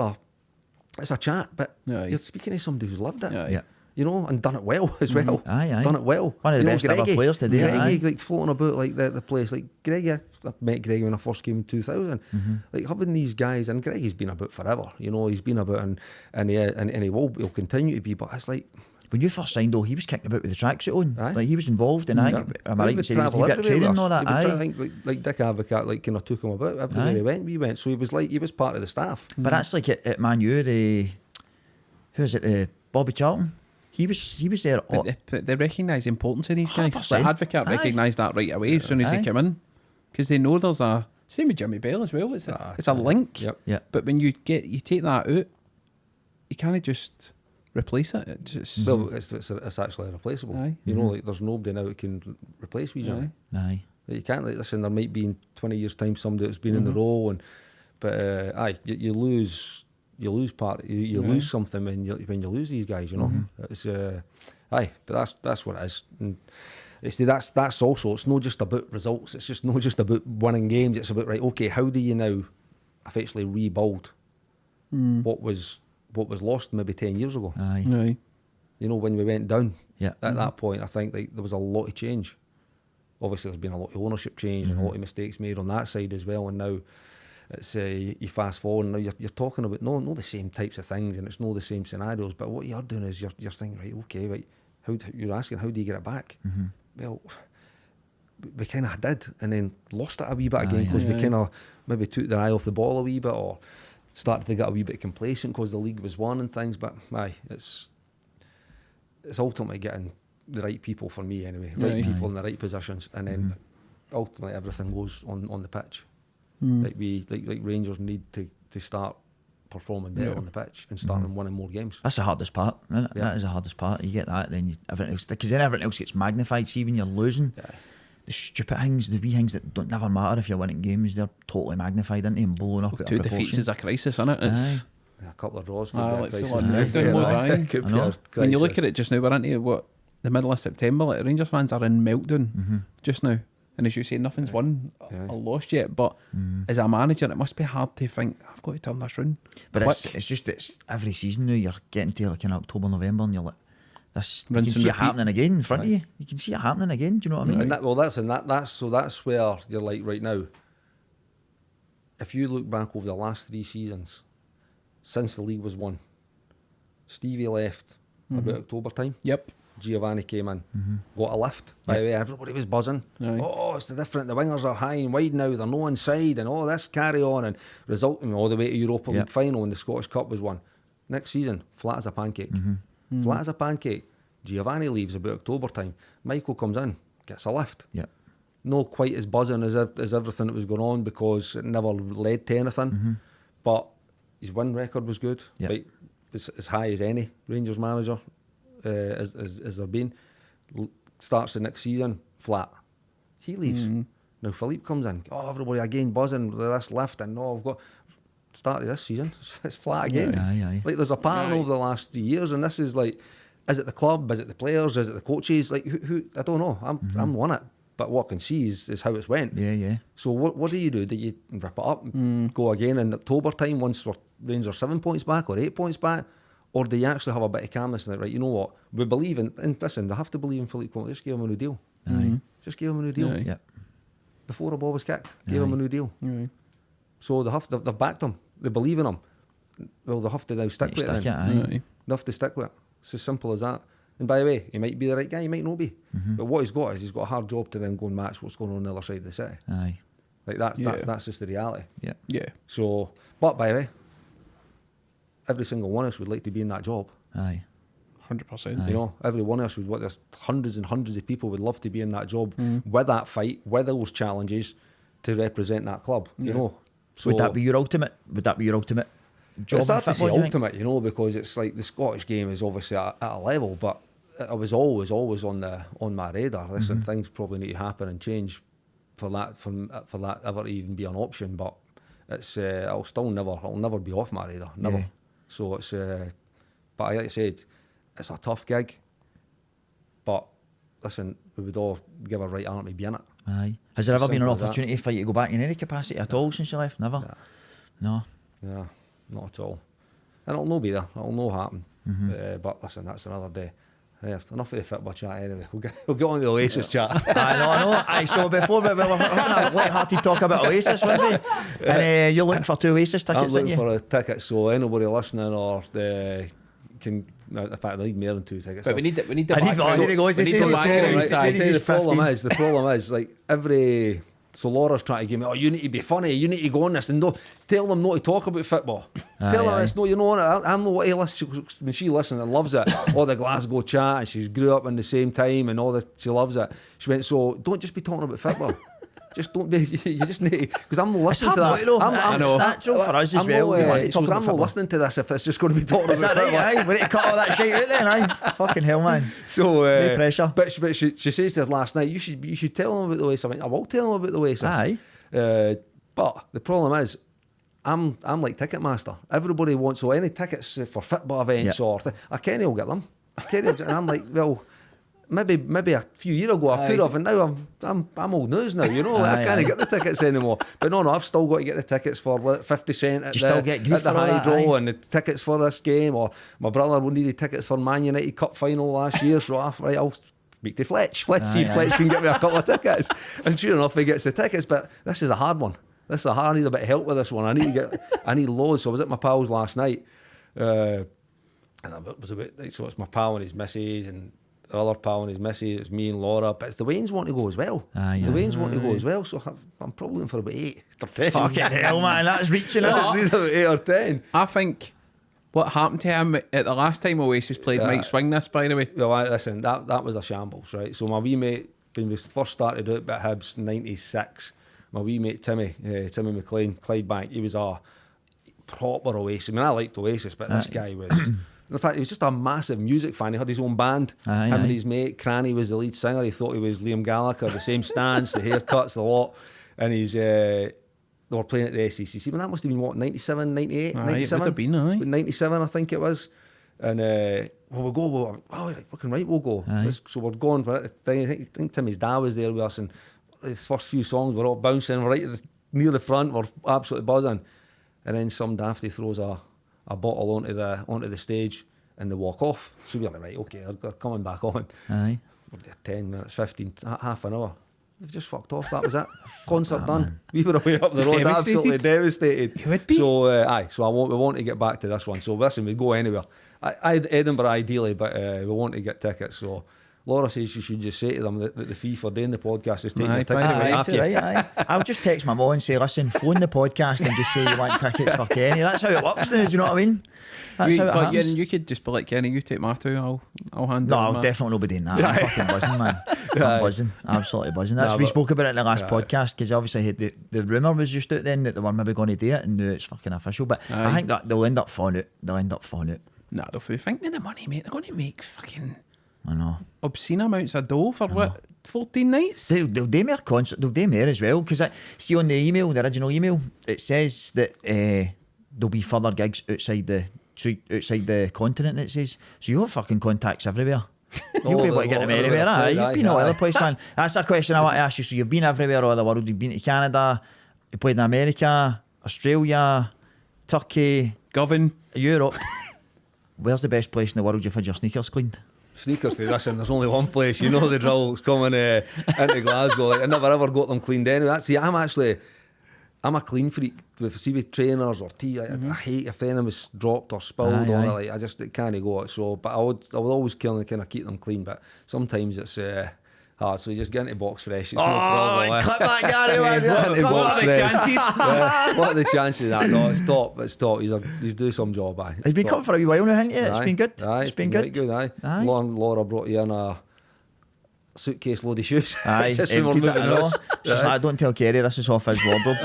it's a chat, but Aye. you're speaking to somebody who's lived it. Aye. Yeah. You know, and done it well as well. Aye, aye. Done it well. One of the You know, best ever Greggy- players to do it, Greggy, aye. like floating about like the place. Like Greggy, I met Greggy when I first came in 2000. Like having these guys, and Greggy's been about forever. You know, he's been about, and he'll continue to be. But it's like, When you first signed, though, he was kicking about with the tracksuit on. Aye. Like he was involved in. I yeah. think, am I He right? would Saying he was travel a bit of everywhere training and with all us. that. He would Aye. I think like Dick Advocat, like kind of took him about everywhere Aye. he went. We went, so he was part of the staff. But that's like at Man U. Who is it? Bobby Charlton. He was there. But they recognise the importance of these guys. 100%. Like Advocate Aye. recognised that right away as soon as Aye. they came in, because they know there's a same with Jimmy Bell as well. It's a link. Yep. Yeah. But when you take that out, you can't just replace it. It just Well, it's actually replaceable. Aye. You know, like there's nobody now that can replace me, Jimmy. Aye. You can't, like, listen, there might be in 20 years' time somebody that's been in the role, but aye, you lose part, you lose something when you lose these guys, you know. It's aye, but that's what it is. And you see, that's also, it's not just about results. It's just not just about winning games. It's about, right, okay, how do you now effectively rebuild what was lost maybe 10 years ago? Aye. Aye. You know, when we went down Yeah. at that point, I think like, there was a lot of change. Obviously, there's been a lot of ownership change and a lot of mistakes made on that side as well. And now it's you fast forward, and now you're talking about no the same types of things, and it's no the same scenarios. But what you're doing is you're thinking, right, okay, right, you're asking how do you get it back? Well, we kind of did, and then lost it a wee bit again because we kind of maybe took their eye off the ball a wee bit, or started to get a wee bit complacent because the league was won and things. But aye, it's ultimately getting the right people for me anyway, right people in the right positions, and then ultimately everything goes on the pitch. Like Rangers need to start performing better on the pitch and starting winning more games. That's the hardest part, isn't it? Yeah. That is the hardest part. You get that, then everything else, because then everything else gets magnified. See, when you're losing, the stupid things, the wee things that don't never matter if you're winning games, they're totally magnified into and blown up. Out Two of defeats proportion. is a crisis, isn't it? It's A couple of draws could Aye, be a like crisis. full on too. breakdown mode, aye. Could I be know. a when you look crisis. at it just now, we're into the middle of September. Like Rangers fans are in meltdown just now, and as you say, nothing's won or lost yet. But as a manager, it must be hard to think I've got to turn this round. But quick. it's every season now. You're getting to like in October, November, and you're like, this. You Rinse can and see it repeat. happening again in front of you. You can see it happening again. Do you know what I mean? And that's where you're like right now. If you look back over the last 3 seasons, since the league was won, Stevie left about October time. Yep. Giovanni came in, got a lift. By the way, everybody was buzzing. Aye. Oh, it's the different. The wingers are high and wide now. They're no inside, and all this carry on, and resulting all the way to Europa League final when the Scottish Cup was won. Next season, flat as a pancake. Flat as a pancake. Giovanni leaves about October time. Michael comes in, gets a lift. Yeah. No quite as buzzing as everything that was going on because it never led to anything. But his win record was good. Yeah. Like, as high as any Rangers manager as there been. Starts the next season, flat. He leaves. Now Philippe comes in. Oh, everybody again buzzing with this lift, and no, I've got started this season. It's flat again. Aye. Like there's a pattern over the last 3 years, and this is like, is it the club? Is it the players? Is it the coaches? Like who? I don't know. I'm on it, but what I can see is how it's went. Yeah. So what do? Do you rip it up and go again in October time once we're Rangers 7 points back or 8 points back? Or do you actually have a bit of calmness and right, you know what, we believe in, and listen, they have to believe in Philippe Clement. Just give him a new deal. Just give him a new deal. Aye. Yeah. Before the ball was kicked, give him a new deal. Aye. So they've backed him. They believe in him. Well, they have to now stick with it then. Aye. They have to stick with it. It's as simple as that. And by the way, he might be the right guy, he might not be. But what he's got is he's got a hard job to then go and match what's going on the other side of the city. Aye. Like that's just the reality. Yeah. Yeah. So, but by the way, every single one of us would like to be in that job. Aye. 100%. You know, every one of us would. There's hundreds and hundreds of people would love to be in that job with that fight, with those challenges to represent that club. You know, so Would that be your ultimate? Would that be your ultimate job It's in hard to say football, do you think? ultimate, you know, because it's like the Scottish game is obviously at a level, but it was always on my radar. Listen, things probably need to happen and change for that ever to even be an option, but it's it'll never be off my radar, never. Yeah. So it's but like I said, it's a tough gig, but listen, we would all give a right arm to be in it. Aye. Has there ever been an Simple as that. opportunity for you to go back in any capacity at all since you left? Never? No. Yeah, not at all. And it'll no be there. It'll no happen. But listen, that's another day. Yeah, enough of the football chat anyway. We'll get on to the Oasis chat. I know. Aye, so before we were having a light-hearted talk about Oasis, weren't we? And you're looking for 2 Oasis I'm tickets, aren't looking you? for a ticket, so anybody listening or can. In fact, I need more than 2 tickets. But we need the I need background. to go. We need the background. Right, Aye. I tell you, the problem is like every. So Laura's trying to give me, you need to be funny, you need to go on this, and tell them not to talk about football. Tell them it's no, you know, I'm not what he listens. When she listens and loves it, all the Glasgow chat, and she grew up in the same time, and she loves it. She went, so don't just be talking about football. Just don't be. You just need to, because I'm not listening to that. It's natural for us as well. We want to talk about I'm not football. listening to this if it's just going to be talking Is about that football. right? Aye, we need to cut all that shit out then, aye. Fucking hell, man. So no pressure. But she says to us last night, you should tell them about the Oasis. I mean, I will tell them about the Oasis. Aye. But the problem is, I'm like Ticketmaster. Everybody wants any tickets for football events or Kenny will get them. And I'm like, well, maybe a few years ago I could have, and now I'm old news now. You know, I can't get the tickets anymore. But no, I've still got to get the tickets for 50 cent at the Hydro, and the tickets for this game. Or my brother will need the tickets for Man United Cup final last year. So I'll speak to Fletch. See if Fletch can get me a couple of tickets. And sure enough, he gets the tickets. But this is a hard one. I need a bit of help with this one. I need loads. So I was at my pal's last night, and it was so it's my pal and his missus and the other pal and his missus. It's me and Laura. But it's the Waynes want to go as well. The Waynes want to go as well. So I'm probably looking for about 8 or 10. Fucking hell, man. That's reaching out. About 8 or 10. I think what happened to him at the last time Oasis played might swing this, by the way. Well, listen, that was a shambles, right? So my wee mate, when we first started out at Hibs, 96, my wee mate Timmy McLean, Clydebank, he was a proper Oasis. I mean, I liked Oasis, but this guy was... In fact, he was just a massive music fan. He had his own band. Him and his mate, Cranny, was the lead singer. He thought he was Liam Gallagher, the same stance, the haircuts, the lot. And they were playing at the SECC. But that must have been, what, 97, 98? 97? It would have been, aye. 97, I think it was. And, we'll go. Fucking right, we'll go. So we're going. But at the thing, I think Timmy's dad was there with us. And the first few songs, we're all bouncing. We're right near the front. We're absolutely buzzing. And then some dafty throws a bottle onto the stage and they walk off. So we're like, right, okay, they're coming back on. Aye. We're there 10 minutes, 15, half an hour. They've just fucked off. That was it. Concert done. Man. We were away up the road, absolutely devastated. You would be. So, we want to get back to this one. So listen, we go anywhere. I Edinburgh ideally, but we want to get tickets. So Laura says you should just say to them that the fee for doing the podcast is taking the ticket away off you. I'll just text my mum and say, listen, phone the podcast and just say you want tickets for Kenny. That's how it works now, do you know what I mean? That's how it happens. You could just be like, Kenny, you take my two, I'll hand it. No, I'll definitely not be doing that. I'm fucking buzzing, man. I'm buzzing, absolutely buzzing. We spoke about it in the last podcast, because obviously the rumour was just out then that they were maybe going to do it, and now it's fucking official. But I think that they'll end up falling out. Nah, they'll be thinking of the money, mate. They're going to make fucking... I know. Obscene amounts of dough for what? 14 nights? They'll do more concert. They'll do more as well, because see on the original email, it says that there'll be further gigs outside the continent. It says so. You have fucking contacts everywhere. You'll be able to get them anywhere. You've been all over the place, man. That's a question I want to ask you. So you've been everywhere all over the world. You've been to Canada. You played in America, Australia, Turkey, Govan, Europe. Where's the best place in the world you've had your sneakers cleaned? Sneakers to this, and there's only one place, you know the drill. It's coming into Glasgow. Like, I never ever got them cleaned anyway. See, I'm a clean freak. With trainers or tea, I hate if anything was dropped or spilled on it. Like, I just can't go. So, but I would always kind of keep them clean. But sometimes it's hard. So you just get into box fresh. It's no problem. Clip that, Gary. What are the chances? What are the chances of that? No, it's top. He's doing some job. He's been coming for a wee while now, hasn't he? It's been good. It's been good. Laura brought you in suitcase load of shoes. Aye, Just when we're emptied it, moving I know. on. She's like, don't tell Kerry this is off his wardrobe.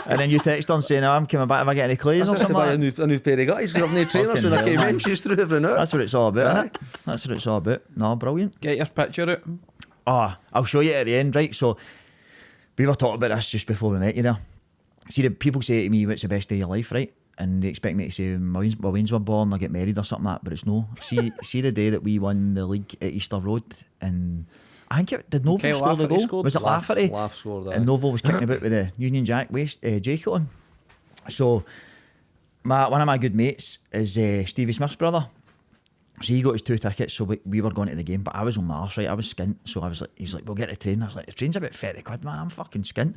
And then you text her and saying, I'm coming back if I get any clothes or I just something buy like that. a new pair of guys because I've no trainers when I Fucking came hell, in. man. She's through every night. That's what it's all about, innit? That's what it's all about. No, brilliant. Get your picture out. Oh, I'll show you at the end, right? So, we were talking about this just before we met you there. See, the people say to me, what's the best day of your life, right? And they expect me to say, my Waynes were born, I get married or something like that, but it's no. See the day that we won the league at Easter Road, and I think did Novo Kyle score the Lafferty goal? scored. Was it Lafferty? Laugh scored that. And Novo was kicking about with the Union Jack jacket on. So, one of my good mates is Stevie Smith's brother. So he got his 2 tickets, so we were going to the game, but I was on my arse, right? I was skint, so I was like, he's like, we'll get the train. I was like, the train's about 30 quid, man, I'm fucking skint.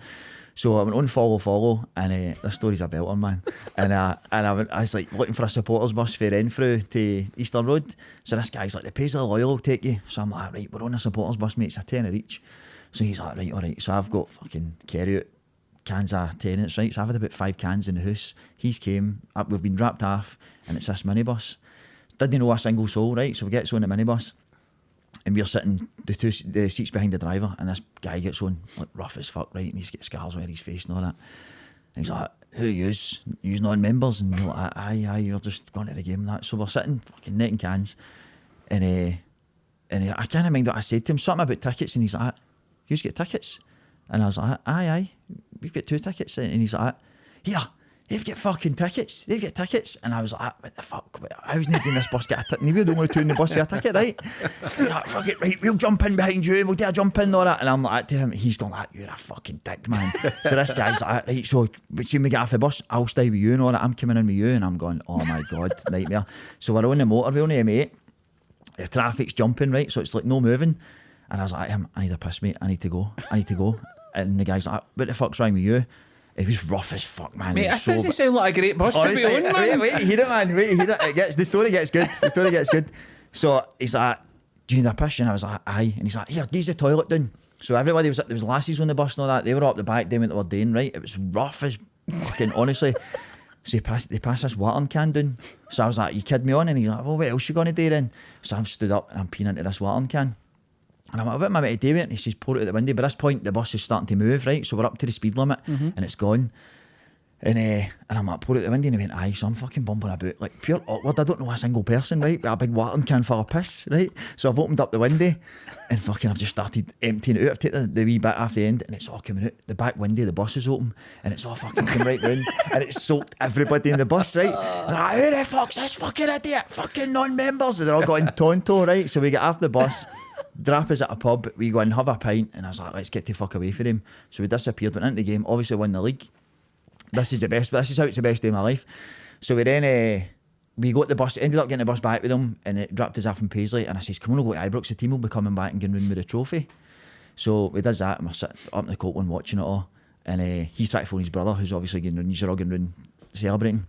So I went on follow, and this story's a belter, man. And I was like looking for a supporters bus for Renfrew to Easter Road. So this guy's like, the pays of the loyal will take you. So I'm like, right, we're on a supporters bus, mate, it's a tenner each. So he's like, right, all right. So I've got fucking carry out cans of tenants, right? So I've had about 5 cans in the house. He's came, we've been dropped off, and it's this minibus. Didn't know a single soul, right? So we get on the minibus, and we're sitting the seats behind the driver, and this guy gets on like rough as fuck, right? And he's got scars over his face and all that. And he's like, "Who are yous? Yous non-members?" And we're like, "Aye, you're just going to the game." And that. So we're sitting fucking netting cans, and I can't remember what I said to him. Something about tickets, and he's like, "Yous get tickets?" And I was like, "Aye, we've got 2 tickets." And he's like, "Here. They've got fucking tickets. They've got tickets." And I was like, what the fuck? How's nobody in this bus get a ticket? We're the only 2 in the bus with a ticket, right? He's like, fuck it, right, we'll jump in behind you, we'll do a jump in and all that. And I'm like to him, he's going like, you're a fucking dick, man. So this guy's like, right, so see me get off the bus, I'll stay with you and all that. I'm coming in with you, and I'm going, oh my God, nightmare. So we're on the motorway on the M8. The traffic's jumping, right? So it's like no moving. And I was like, I need a piss, mate. I need to go. And the guy's like, what the fuck's wrong with you? It was rough as fuck, man. Mate, this doesn't sound like a great bus to be on, man. Wait, hear it, man. Wait, hear it. The story gets good. So he's like, do you need a piss? And I was like, aye. And he's like, here, geez the toilet down. So everybody there was lassies on the bus and all that. They were up the back doing what they were doing, right? It was rough as fucking, honestly. So they passed this watering can down. So I was like, you kidding me on? And he's like, well, what else you going to do then? So I've stood up and I'm peeing into this watering can. And I'm like, what am I meant to do with it? And he says, pour it out the window. By this point, the bus is starting to move, right? So we're up to the speed limit, and it's gone. And I'm like, pour it out the window. And he went, aye. So I'm fucking bumbling about, like, pure awkward. I don't know a single person, right? With a big watering can full of piss, right? So I've opened up the window, and fucking I've just started emptying it out. I've taken the wee bit off the end, and it's all coming out. The back window of the bus is open, and it's all fucking come right round, and it's soaked everybody in the bus, right? They're like, who the fuck's this fucking idiot? Fucking non-members. And they're all going tonto, right? So we get off the bus. Drap us at a pub, we go and have a pint, and I was like, let's get the fuck away from him. So we disappeared, went into the game, obviously won the league. This is how it's the best day of my life. So we then we got the bus, ended up getting the bus back with him, and it dropped us off in Paisley, and I says, come on, we'll go to Ibrox, the team will be coming back and going round with the trophy. So we does that, and we're sitting up in the coat one watching it all, and he's trying to phone his brother, who's obviously going round, he's all going round celebrating.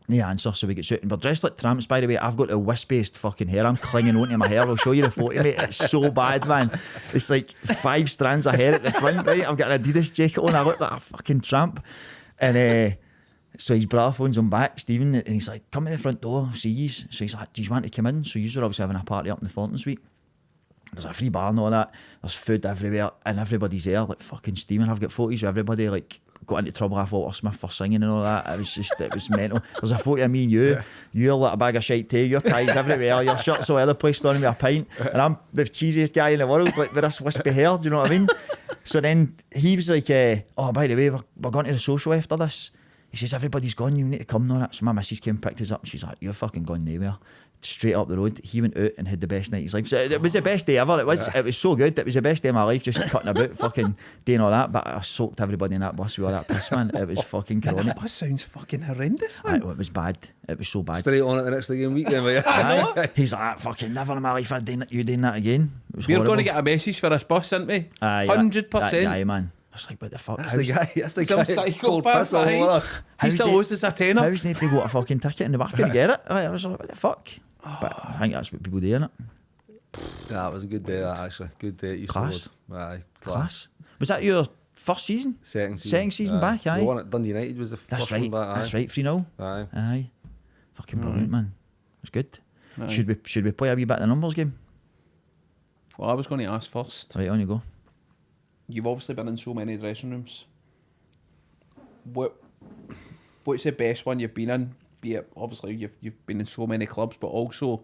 No answer, so we get shooting. We're dressed like tramps, by the way. I've got the wispiest fucking hair. I'm clinging onto my hair. I'll show you the photo, mate. It's so bad, man. It's like 5 strands of hair at the front, right? I've got an Adidas jacket on. I look like a fucking tramp. And so his brother phones him back, Stephen, and he's like, come to the front door, see yous. So he's like, do you want to come in? So yous were obviously having a party up in the Thornton Suite. There's a free bar and all that. There's food everywhere, and everybody's there, like fucking steaming. I've got photos of everybody, like, got into trouble off Walter Smith for singing and all that. It was mental. There's a photo of me and you. Yeah. You're like a bag of shite too. Your ties everywhere. Your shirt's all over the place, standing with a pint. And I'm the cheesiest guy in the world, like with this wispy hair. Do you know what I mean? So then he was like, oh, by the way, we're going to the social after this. He says, everybody's gone, you need to come and all that. So my missus came and picked us up, and she's like, you're fucking gone nowhere. Straight up the road. He went out and had the best night of his life. So it was the best day ever. It was so good. It was the best day of my life, just cutting about, fucking doing all that. But I soaked everybody in that bus with all that piss, man. It was fucking chronic. That bus sounds fucking horrendous, man. It was bad. It was so bad. Straight on at the next game weekend, were you? He's like, fucking never in my life I'd doing you doing that again. We're going to get a message for this bus, aren't we? 100%. Aye, man. I was like, what the fuck? That's the guy. Some psychopath, right? He still owes us a tenner. How's nobody got a fucking ticket in the back and get it? I was like, what the fuck? But I think that's what people do, innit? Yeah, it was a good day, that, actually. Good day at Easter Class. Road. Aye, class. Was that your first season? Second season back, aye. The one at Dundee United was the first one back, aye. That's right, 3-0. Aye. Fucking brilliant, man. It was good. Should we play a wee bit of the numbers game? Well, I was going to ask first. Right, on you go. You've obviously been in so many dressing rooms. What's the best one you've been in? Be it obviously you've been in so many clubs, but also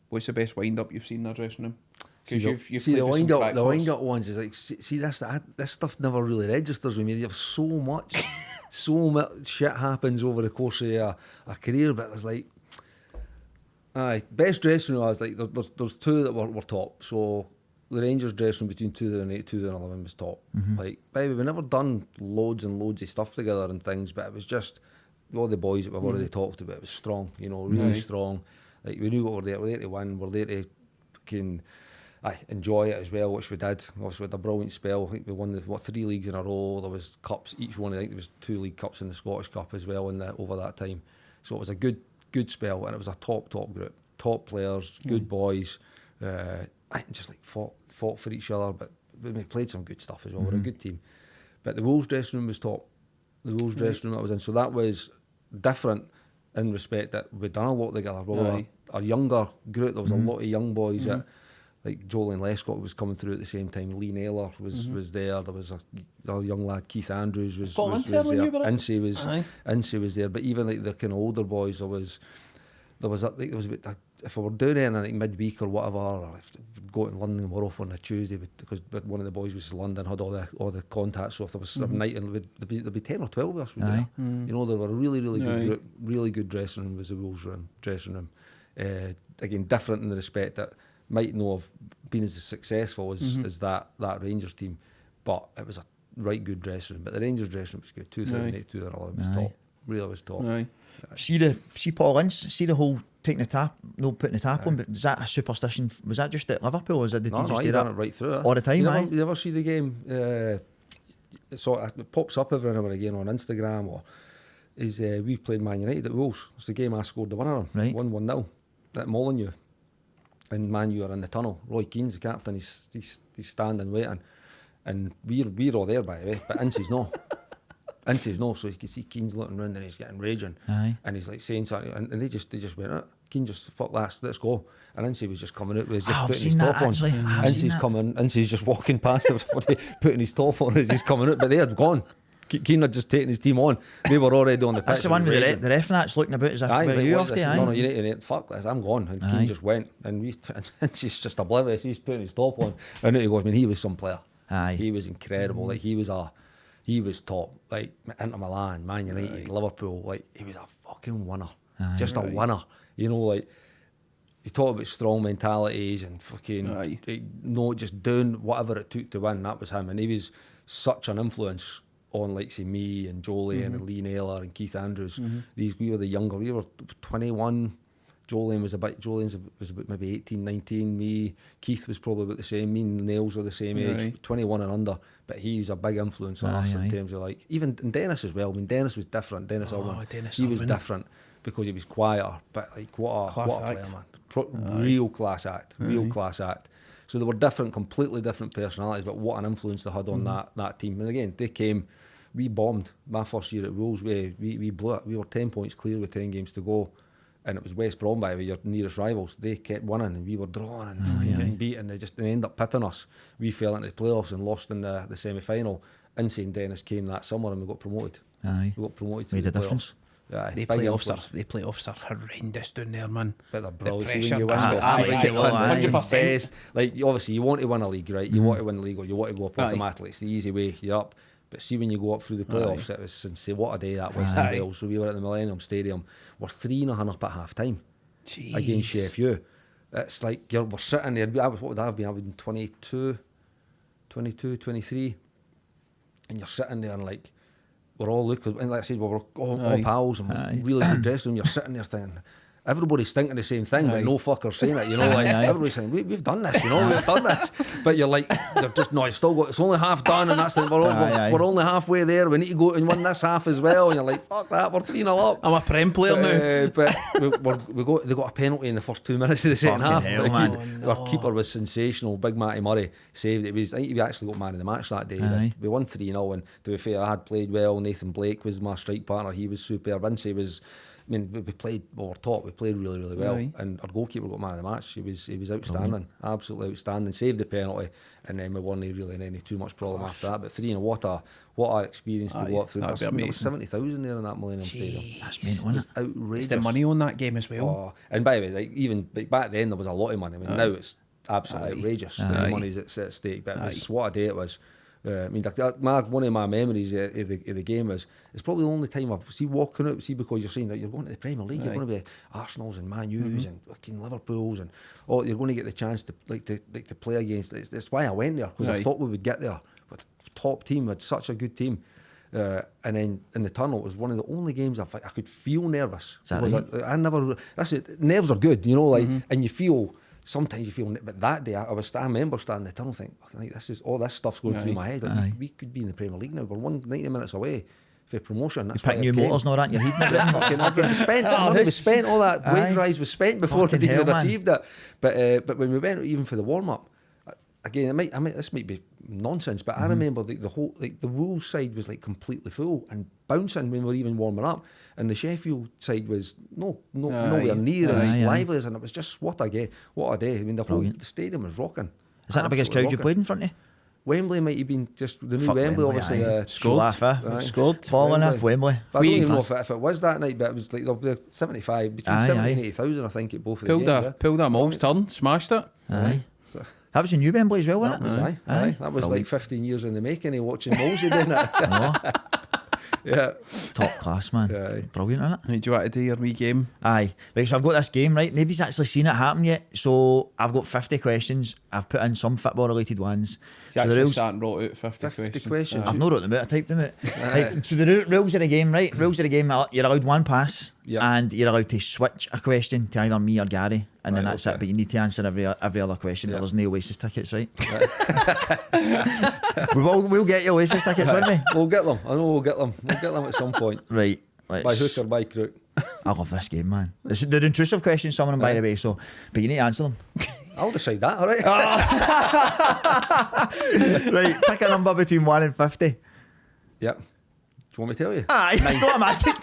what's the best wind up you've seen in a dressing room? Because you've see played with some the wind crackers. up ones is like see this stuff never really registers with me. You have so much shit happens over the course of a career, but there's like best dressing room. I was like there's two that were top. So the Rangers dressing room between 2008 2011 was top. Like, baby, we never done loads and loads of stuff together and things, but it was just all the boys that we've already talked about. It was strong, you know, really strong. Like, we knew what we're there to win. We're there to fucking enjoy it as well, which we did. Obviously, we had a brilliant spell. I think we won 3 leagues in a row. There was cups, each one. I think there was 2 League Cups in the Scottish Cup as well over that time. So it was a good spell, and it was a top group, top players, good boys. Just like fought for each other, but we played some good stuff as well. We're a good team. But the Wolves dressing room was top. The Wolves dressing room I was in, so that was different in respect that we'd done a lot together. We were a younger group. There was a lot of young boys that, like Jolie Lescott was coming through at the same time. Lee Naylor was there. There was a young lad, Keith Andrews was there. Ince was there. But even like the kind of older boys, there was if I were doing anything like midweek or whatever, or if go to London and we're off on a Tuesday because one of the boys was in London, had all the contacts. So if there was some night, and there'd be 10 or 12 of us. You know, they were a really good group, really good dressing room. Was the Wolves dressing room. Again, different in the respect that might not have been as successful as that Rangers team, but it was a right good dressing room. But the Rangers dressing room was good. 2008, 2011 was top. Really was top. See Paul Ince, see the whole taking the tap, no putting the tap on, but is that a superstition? Was that just at Liverpool, or was that did you just do that it right through all the time? You never see the game. It pops up every now and again on Instagram, or we played Man United at Wolves. It's the game I scored the winner on, 1-0 at Molineux, and Man U are in the tunnel. Roy Keane's the captain. He's standing waiting, and we're all there by the way, but Ince's no. Ince's no, so you can see Keane's looking round and he's getting raging, and he's like saying something, and they just went out. Keane just fuck that, let's go. And Ince was just coming out with just putting his top on. Ince's coming, Ince's just walking past everybody, putting his top on as he's coming out, but they had gone. Keane had just taken his team on. They were already on the pitch. That's the one with the ref that's looking about as if like, you off there. No, you need to fuck this, I'm gone. And Keane just went, and Ince's just oblivious. He's putting his top on. And out he goes. I mean, he was some player. He was incredible. Like he was top. Like Inter Milan, Man United, Liverpool. Like he was a fucking winner. Just a winner. You know, like you talk about strong mentalities and fucking just doing whatever it took to win. That was him, and he was such an influence on, like, say, me and Jolie and Lee Naylor and Keith Andrews. We were the younger. We were 21. Jolien was about maybe 18, 19. Me, Keith was probably about the same. Me and Nails were the same age, 21 and under. But he was a big influence on us in terms of, like, even and Dennis as well. I mean, Dennis was different. Dennis Irwin, he was different because he was quieter. But like, what a player, man! Real class act. So they were different, completely different personalities. But what an influence they had on that team. And again, they came. We bombed my first year at Wolves. We blew it. We were 10 points clear with 10 games to go. And it was West Brom, by the way, your nearest rivals. They kept winning, and we were drawing and getting beaten. They ended up pipping us. We fell into the playoffs and lost in the semi-final. Ince and Dennis came that summer, and we got promoted. We got promoted to made the a difference. They playoffs are horrendous down there, man. But they're brilliant. See, when you win, 100%. Like, obviously, you want to win a league, right? You want to win the league, or you want to go up automatically. It's the easy way. You're up. But see, when you go up through the playoffs, it was insane. What a day that was in Wales. So we were at the Millennium Stadium. We're 3-0 up at half time against Chef U. It's like we're sitting there. What would I have been? I would have been 22, 23. And you're sitting there, and like, we're all looking, and like I said, we're all pals and really good dressing room. You're sitting there thinking, everybody's thinking the same thing, but no fuckers saying it, you know. Like, everybody's saying, we've done this, you know, we've done this. But you're like, they're just, no, it's only half done, and that's the, we're only halfway there. We need to go and win this half as well. And you're like, fuck that, we're 3-0 up. I'm a Prem player now. But they got a penalty in the first 2 minutes of the second half. Our keeper was sensational. Big Matty Murray saved it. I think we actually got man of the match that day. We won 3-0, and to be fair, I had played well. Nathan Blake was my strike partner. He was superb. Vince was mean, we were top. We played really, really well, Aye. and our goalkeeper got man of the match. He was outstanding, absolutely outstanding. Saved the penalty, and then we weren't really in any too much problem after that. But 3-0, what our experience to walk through. That'd be There amazing. was 70,000 there in that Millennium Stadium. That's mental, isn't it? Outrageous. It's the money on that game as well. Oh, and by the way, like, even like, back then there was a lot of money. I mean, now it's absolutely outrageous. The money that's at stake. But it was, what a day it was. I mean, one of my memories of the game is it's probably the only time I've seen walking out. See, because you're saying that you're going to the Premier League, you're going to be Arsenal's and Man U's and fucking Liverpool's, and you're going to get the chance to play against. That's why I went there, because I thought we would get there. But top team, had such a good team. And then in the tunnel, it was one of the only games I could feel nervous. Is that right? I never. That's it. Nerves are good, you know, like, and you feel. Sometimes you feel, but that day I remember standing in the tunnel thinking, like, this is all this stuff's going through my head. Like, we could be in the Premier League now. We're 90 minutes away for promotion. That's You pick new motors and all that in your head. fucking everything was spent. That money was spent. All that wage rise was spent before Fucking they even hell, man. achieved it. But when we went even for the warm up, again, this might be nonsense, but I remember the whole, like, the Wolves side was like completely full and bouncing when we were even warming up, and the Sheffield side was nowhere near as lively as, and it was just what a day. I mean, the stadium was rocking. Is that the biggest crowd you played in front of? Wembley might have been just the new Fuck Wembley, Wembley, obviously. Scored. Falling off Wembley. But I don't even know if it was that night, but it was like the 75, between 70 and 80,000, I think, at both of the games. Pulled a Moggs turn, smashed it. Aye. That was a new Wembley as well, wasn't it? Aye. That was like 15 years in the making of watching Molesy doing it. Yeah. Top class, man. Aye. Brilliant, isn't it? Hey, do you want to do your wee game? Aye. Right, so I've got this game, right? Nobody's actually seen it happen yet. So I've got 50 questions. I've put in some football related ones. You So the actually rules, sat and wrote out 50 questions. I've not wrote them out, I typed them out. Right, so the rules of the game, right? Rules of the game, you're allowed one pass, and you're allowed to switch a question to either me or Gary, and then that's it. But you need to answer every other question. There's no Oasis tickets, right? we'll get you Oasis tickets, won't we? We'll get them. I know we'll get them. We'll get them at some point. Right. By hook or by crook. I love this game, man. They're intrusive questions, some of them, by the way, so, but you need to answer them. I'll decide that, all right? Right, pick a number between 1 and 50. Yep. Do you want me to tell you? Aye, it's automatic.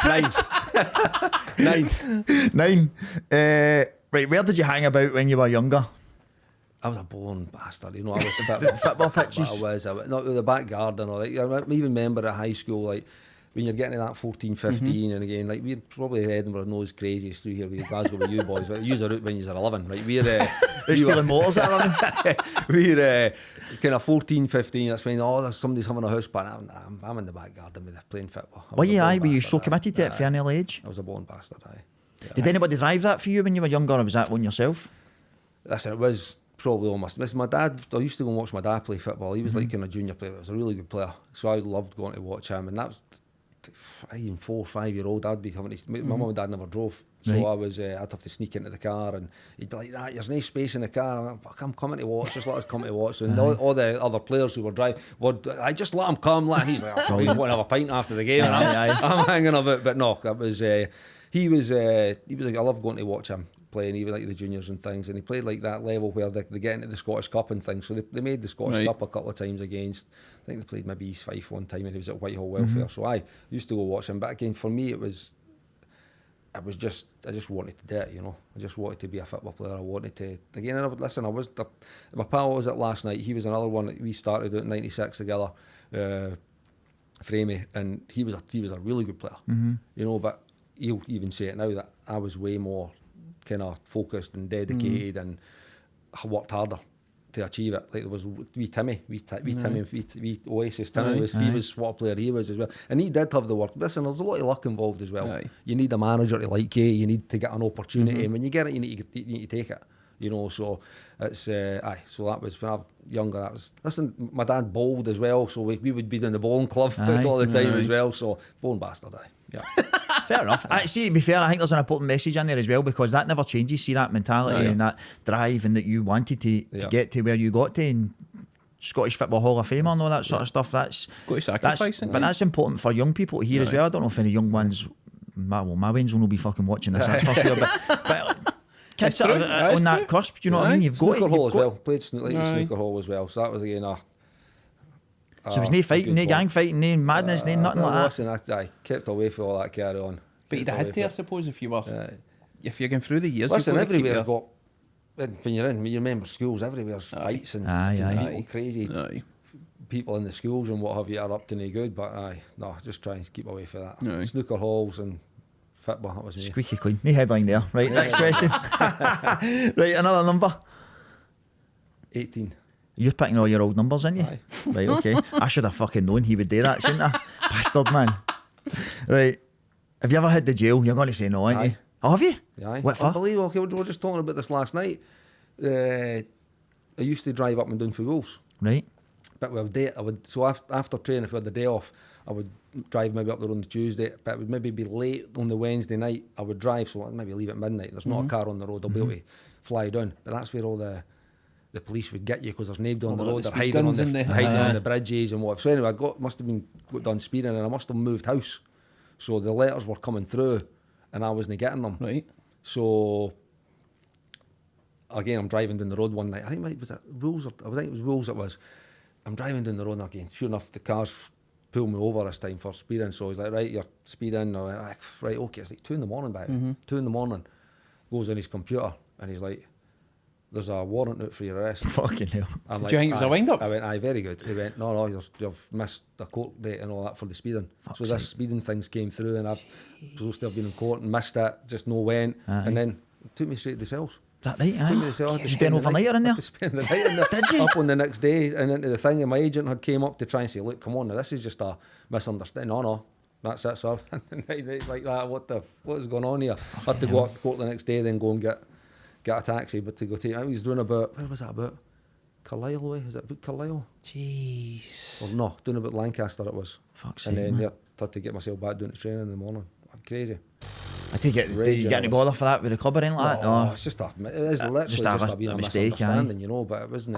9. 9. Right, where did you hang about when you were younger? I was a born bastard, you know. I was Football pitches? I was not with the back garden or like. I even remember at high school, like, when you're getting to that 14, 15, and again, like, we're probably Edinburgh knows craziest through here with Glasgow with you boys, but you're out when you're 11, right? We're stealing motors at running. We're kind of 14, 15. That's when there's somebody's having a house party. I'm in the back garden with playing football. Were you so committed to it from an early age? I was a born bastard. Yeah. Did anybody drive that for you when you were younger, or was that one yourself? Listen, it was probably almost. Listen, my dad, I used to go and watch my dad play football. He was like kind of junior player. He was a really good player, so I loved going to watch him. And that was even 4 or 5 year old. I'd be coming to, my mum and dad never drove, so Right. I was I'd have to sneak into the car, and he'd be like, there's no space in the car. I'm like, fuck, I'm coming to watch, just let us come to watch. And all the other players who were driving I just let him come, he's like, he's want to have a pint after the game, and I'm hanging a bit. But no, that was he was like, I love going to watch him play, and even like the juniors and things, and he played like that level where they get into the Scottish Cup and things. So they made the Scottish Cup a couple of times against, I think they played maybe East Fife one time, and he was at Whitehall Welfare. So I used to go watch him. But again, for me, I just wanted to do it, you know. I just wanted to be a football player. I wanted to, again, and my pal was at last night. He was another one that we started out in '96 together, Framey, and he was a really good player, you know. But he'll even say it now that I was way more kind of focused and dedicated, and I worked harder to achieve it. Like there was Timmy, Oasis. Timmy he was what a player he was as well, and he did have the work. Listen, there's a lot of luck involved as well. You need a manager to like you. You need to get an opportunity, and when you get it, you need to take it. You know, so it's So that was when I was younger. That was, listen, my dad bowled as well, so we would be doing the bowling club all the time as well. So born bastard, yeah. Fair enough. See, to be fair, I think there's an important message in there as well, because that never changes. See that mentality and that drive, and that you wanted to get to where you got to, and Scottish Football Hall of Famer and all that sort of stuff. That's got to sacrifice, but that's important for young people to hear as well. I don't know if any young ones, my ones will be fucking watching this. That's for sure. But kids that are on that cusp, do you know what I mean? You've got snooker hall as well. Played snooker hall as well. So that was again so there was no fighting, no gang fighting, no madness, no nothing like that. Listen, I kept away from all that carry on. But you'd Get have had away to, I with it. suppose, if you're going through the years. Listen, you've got to keep everywhere's your- got. When you're in, you remember schools, everywhere's fights and Aye. people crazy. Aye. People in the schools and what have you are up to no good, but no, just try and keep away from that. Aye. Snooker halls and football, that was me. Squeaky clean. No headline there. Right, next question. Right, another number. 18. You're picking all your old numbers, aren't you? Aye. Right, okay. I should have fucking known he would do that, shouldn't I? Bastard, man. Right. Have you ever had the jail? You're going to say no, aren't you? Aye. Oh, have you? Aye. What for? Unbelievable. Okay, we were just talking about this last night. I used to drive up and down for Wolves. Right. But so after training, if we had the day off, I would drive maybe up there on the Tuesday, but it would maybe be late on the Wednesday night. I would drive, so I'd maybe leave at midnight. There's not a car on the road, I'll be able to fly down. But that's where all the police would get you because there's nobody on the road. They're hiding on the bridges and what. So anyway, must have got done speeding, and I must have moved house. So the letters were coming through, and I wasn't getting them. Right. So again, I'm driving down the road one night. I think it was Wolves. I think it was Wolves. It was. I'm driving down the road and again. Sure enough, the cars pull me over this time for speeding. So he's like, right, you're speeding. I went, right, okay. It's like 2 a.m, back. 2 a.m. Goes on his computer and he's like, there's a warrant out for your arrest. Fucking hell. I'm Do you think it was a wind-up? I went, aye, very good. He went, no, you've missed the court date and all that for the speeding. Fuck's so this sake. speeding things came through and I've supposed to have been in court and missed it, just no went. Aye. And then it took me straight to the cells. Is that right? Took me to Aye. the cell. I had to Did you do spend an the night- overnighter in I there? had to spend the night in there. Did you? Up on the next day and into the thing, and my agent had came up to try and say, look, come on now, this is just a misunderstanding. No, that's it. So I like that, what is going on here? I had to go up to court the next day, then go and get a taxi, but to go take, I was doing about, where was that about? Carlisle way? Was it about Carlisle? Jeez. Or no, doing about Lancaster it was. Fuck's And sake, then man. yeah, had to get myself back down to training in the morning. Crazy. I take it, did you get any Raging. bother for that with the club or anything like that? No, No. it's just it is literally just just, a being a mistake, misunderstanding, you know, but it wasn't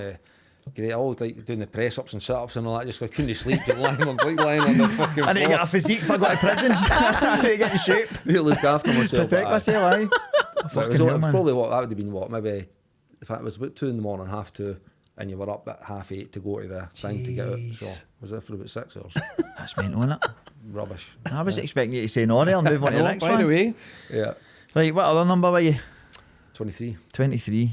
great. I always like doing the press ups and sit ups and all that, just I couldn't sleep, but lying on the fucking I need to floor. get a physique if I go to prison. I need to get in shape. Need to look after myself. Protect myself, aye. But it was, Fucking it hell, was man. probably that would have been maybe if it was about 2 a.m, 2:30, and you were up at 8:30 to go to the thing to get out. So I was there for about 6 hours. That's mental, isn't it? Rubbish. I was expecting you to say no there and move on to the next By one. the way, Yeah. Right, what other number were you? 23. 23.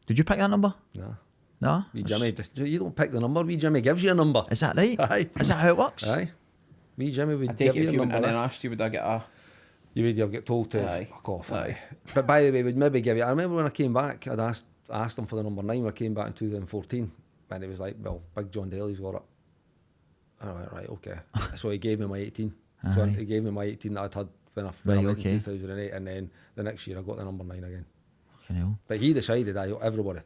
Did you pick that number? No. No? Wee Jimmy, you don't pick the number. Wee Jimmy gives you a number. Is that right? Aye. Is that how it works? Aye. Wee Jimmy would I take give it you if a you went number. in and eh? asked you, would I get a... You would get told to Aye. fuck off. Aye. But by the way, we'd maybe give you. I remember when I came back, I'd asked him for the number 9 when I came back in 2014, and he was like, "Well, Big John Daly's got it." And I went, "Right, okay." So he gave me my 18. So Aye. he gave me my 18 that I'd had when I Right, went okay. in 2008, and then the next year I got the number 9 again. Fucking hell. But he decided, everybody.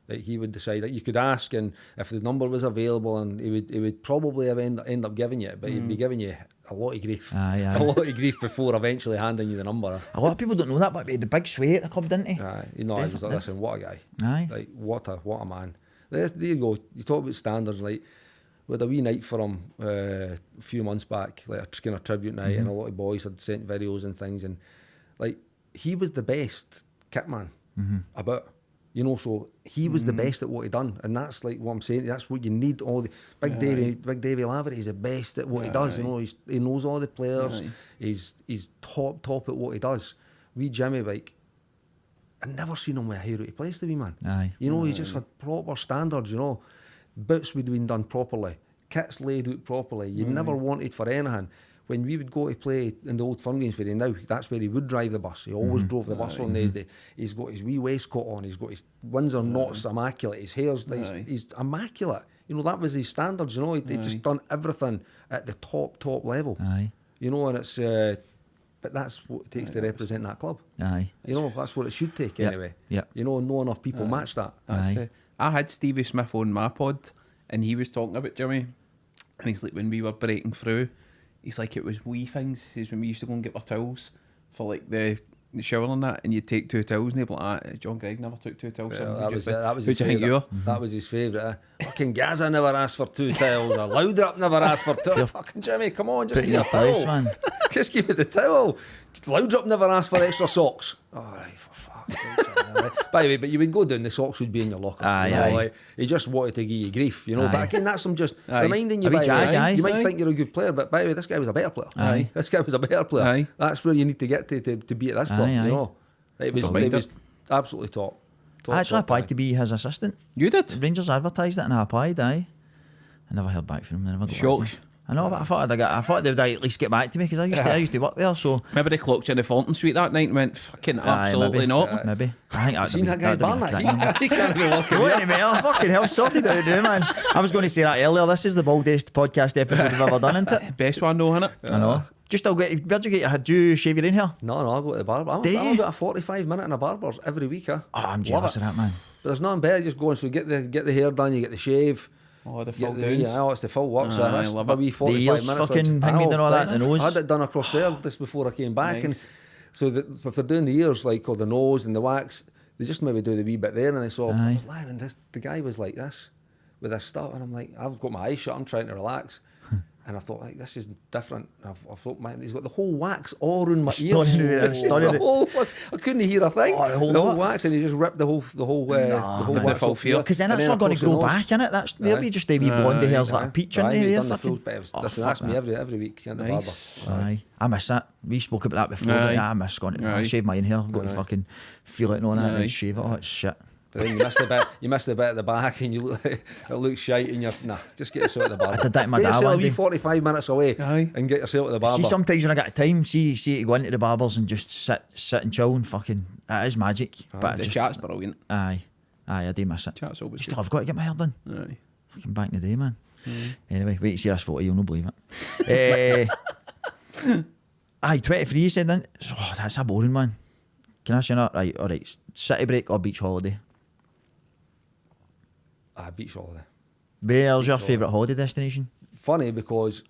Like he would decide. Like you could ask, and if the number was available, and he would probably have end up giving you it, but he'd be giving you a lot of grief. Aye, aye. A lot of grief before eventually handing you the number. A lot of people don't know that, but he had the big sway at the club, didn't he? Aye, you know, I was like, Definitely. listen, what a guy. Aye. Like, what a man. There you go. You talk about standards, like, we had a wee night for him a few months back, like a kind of tribute night, and a lot of boys had sent videos and things, and, like, he was the best kit man about, you know, so he was the best at what he done, and that's, like, what I'm saying, that's what you need, all the, Big Davy Lavery is the best at what he does, you know, he knows all the players, he's top at what he does. Wee Jimmy, like, I never seen him with a hero to place the wee man. Aye. You know, he just had proper standards, you know. Boots would have been done properly. Kits laid out properly. You never wanted for anything. When we would go to play in the old firm games where he now, that's where he would drive the bus. He always drove the bus on these days. He's got his wee waistcoat on. He's got his Windsor knots immaculate. His hair's like, he's immaculate. You know, that was his standards, you know. He'd just done everything at the top level. Aye. You know, and it's... but that's what it takes to represent that club. Aye. You know, that's what it should take Yep. anyway. Yep. You know, no enough people match that. Aye. I had Stevie Smith on my pod, and he was talking about Jimmy, and he's like, when we were breaking through, he's like, it was wee things. He says when we used to go and get our towels for like the shower and that, and you'd take 2 towels, and he'd be like, John Gregg never took 2 towels. Yeah, Who'd that you was think- that was who his do you think you favourite. are? That was his favourite. Fucking Gaza never asked for 2 towels. Or Loudrup never asked for 2. Fucking Jimmy, come on, just Put give in me a your place, towel. man. Just give me the towel. Loudrup never asked for extra socks. All right, for fuck's By the way, but you would go down, the socks would be in your locker. Like, he just wanted to give you grief, you know. But again, that's him just reminding you. You might think you're a good player, but by the way, this guy was a better player. This guy was a better player. That's where you need to get to be at this club, you know. It was absolutely top. I actually applied to be his assistant. You did? Rangers advertised it and I applied, I never heard back from him. They never got Shock. back to me. I know, but I thought they would at least get back to me because I used to work there. So maybe they clocked you in the Fountain Suite that night and went, fucking absolutely not. Maybe. I think seen that guy Barnett? He can't be working. What mate? Oh, fucking hell, sorted out do, man. I was going to say that earlier. This is the baldest podcast episode we've ever done, isn't it? Best one, though, innit? I know. Where'd you get do you shave your in here? No, I go to the barber. I'm about a 45-minute in a barber's every week. I'm jealous of that, man. But there's nothing better. Just going, so get the hair done, you get the shave. Oh, the full downs. Yeah, it's the full work. So that's maybe 45 the ears minutes. Fucking hanging and all that in the nose. I had it done across there just before I came back. Nice. And so if they're doing the ears, like, or the nose and the wax, they just maybe do the wee bit there. And I saw, I was lying, and the guy was like this, with this stuff. And I'm like, I've got my eyes shut, I'm trying to relax. And I thought, like, this is different. I thought, man, he's got the whole wax all around my ears. I couldn't hear a thing. The whole wax, and he just ripped the whole wax off here. Because then that's not going to grow back, innit? That's maybe just a wee blondie hair's like a peach in there. That's me every week in the barber. I miss that. We spoke about that before. I miss going to shave my own hair. I've got to fucking feel it and all that and shave it. Oh, it's shit. But then you missed the bit at the back and it looks shite and you're, just get yourself at the barber. I did that in my get dad yourself one a wee 45 minutes away and get yourself at the barber. See, sometimes when I get time, see to go into the barbers and just sit and chill and fucking, it is magic. But the chat's brilliant. Aye, I do miss it. Chat's always good. I've got to get my hair done. Fucking back in the day, man. Anyway, wait to see this photo, you'll not believe it. 23 you said then. Oh, that's a boring one. Can I ask you that? Right, alright. City break or beach holiday? Beach holiday. Where's your favourite holiday destination? Funny because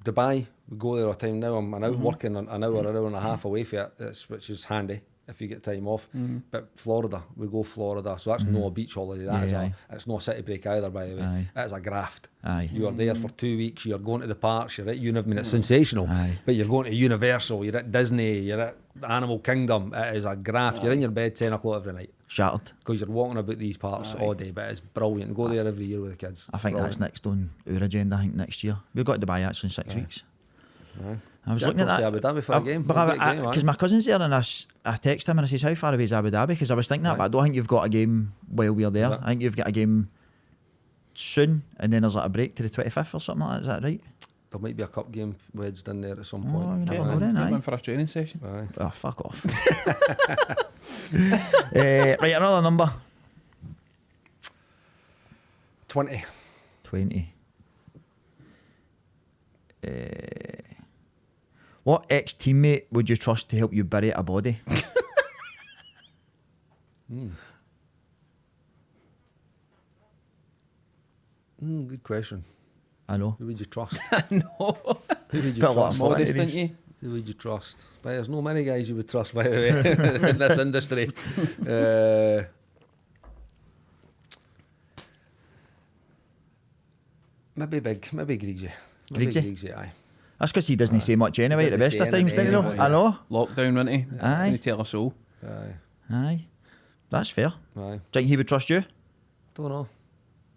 Dubai, we go there all the time now. I'm out working an hour and a half away from it, which is handy if you get time off. But Florida, we go Florida, so that's no a beach holiday. It's no a city break either, by the way. It is a graft. You are there for 2 weeks. You're going to the parks. You're at it's sensational. But you're going to Universal. You're at Disney. You're at Animal Kingdom. It is a graft. You're in your bed 10 o'clock every night. Shattered. Because you're walking about these parts all day, but it's brilliant. Go there every year with the kids. I think that's next on our agenda. I think next year we've got to Dubai actually in 6 weeks. I was looking at that Abu Dhabi for a game, because my cousin's there, and I text him and I says, how far away is Abu Dhabi? Because I was thinking that, but I don't think you've got a game while we're there. I think you've got a game soon, and then there's like a break to the 25th or something like that. Is that right? There might be a cup game wedged in there at some point. You never know then, going for a training session. Oh, fuck off. Right, another number. 20. What ex-teammate would you trust to help you bury a body? Good question. I know. Who would you trust? I know. Who would you trust? Modest, didn't you? Who would you trust? But there's no many guys you would trust, by the way, in this industry. Maybe Griggsy. Griggsy? Aye. That's because he doesn't say much anyway at the best of times, doesn't he? I know. Lockdown, wasn't he? Aye. He tell us all. Aye. That's fair. Aye. Do you think he would trust you? Don't know.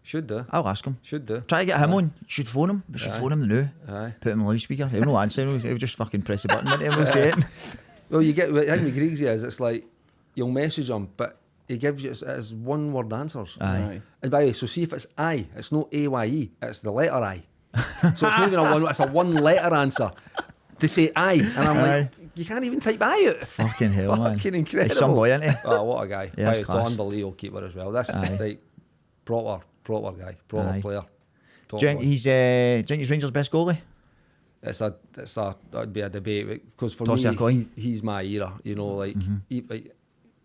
Should do. I'll ask him. Should do. Try to get him on. You should phone him. We should phone him now. Aye. Put him on loudspeaker. He'll no answer. He'll just fucking press the button and we'll say it. Well, you get, I think with Griggsy is, it's like, you'll message him, but he gives you, it's one word answers. Aye. And by the way, so see if it's I, it's not AYE, it's the letter I. So it's not even a one, it's a one letter answer to say I. And I'm like, you can't even type I out. Fucking hell, man. Fucking incredible. He's some boy, isn't he? Oh, what a guy. Yeah, It's unbelievable keeper as well. That's like proper guy, proper player. Do you think he's Rangers' best goalie? That'd be a debate because for Toss a coin. he's my era. You know, like, like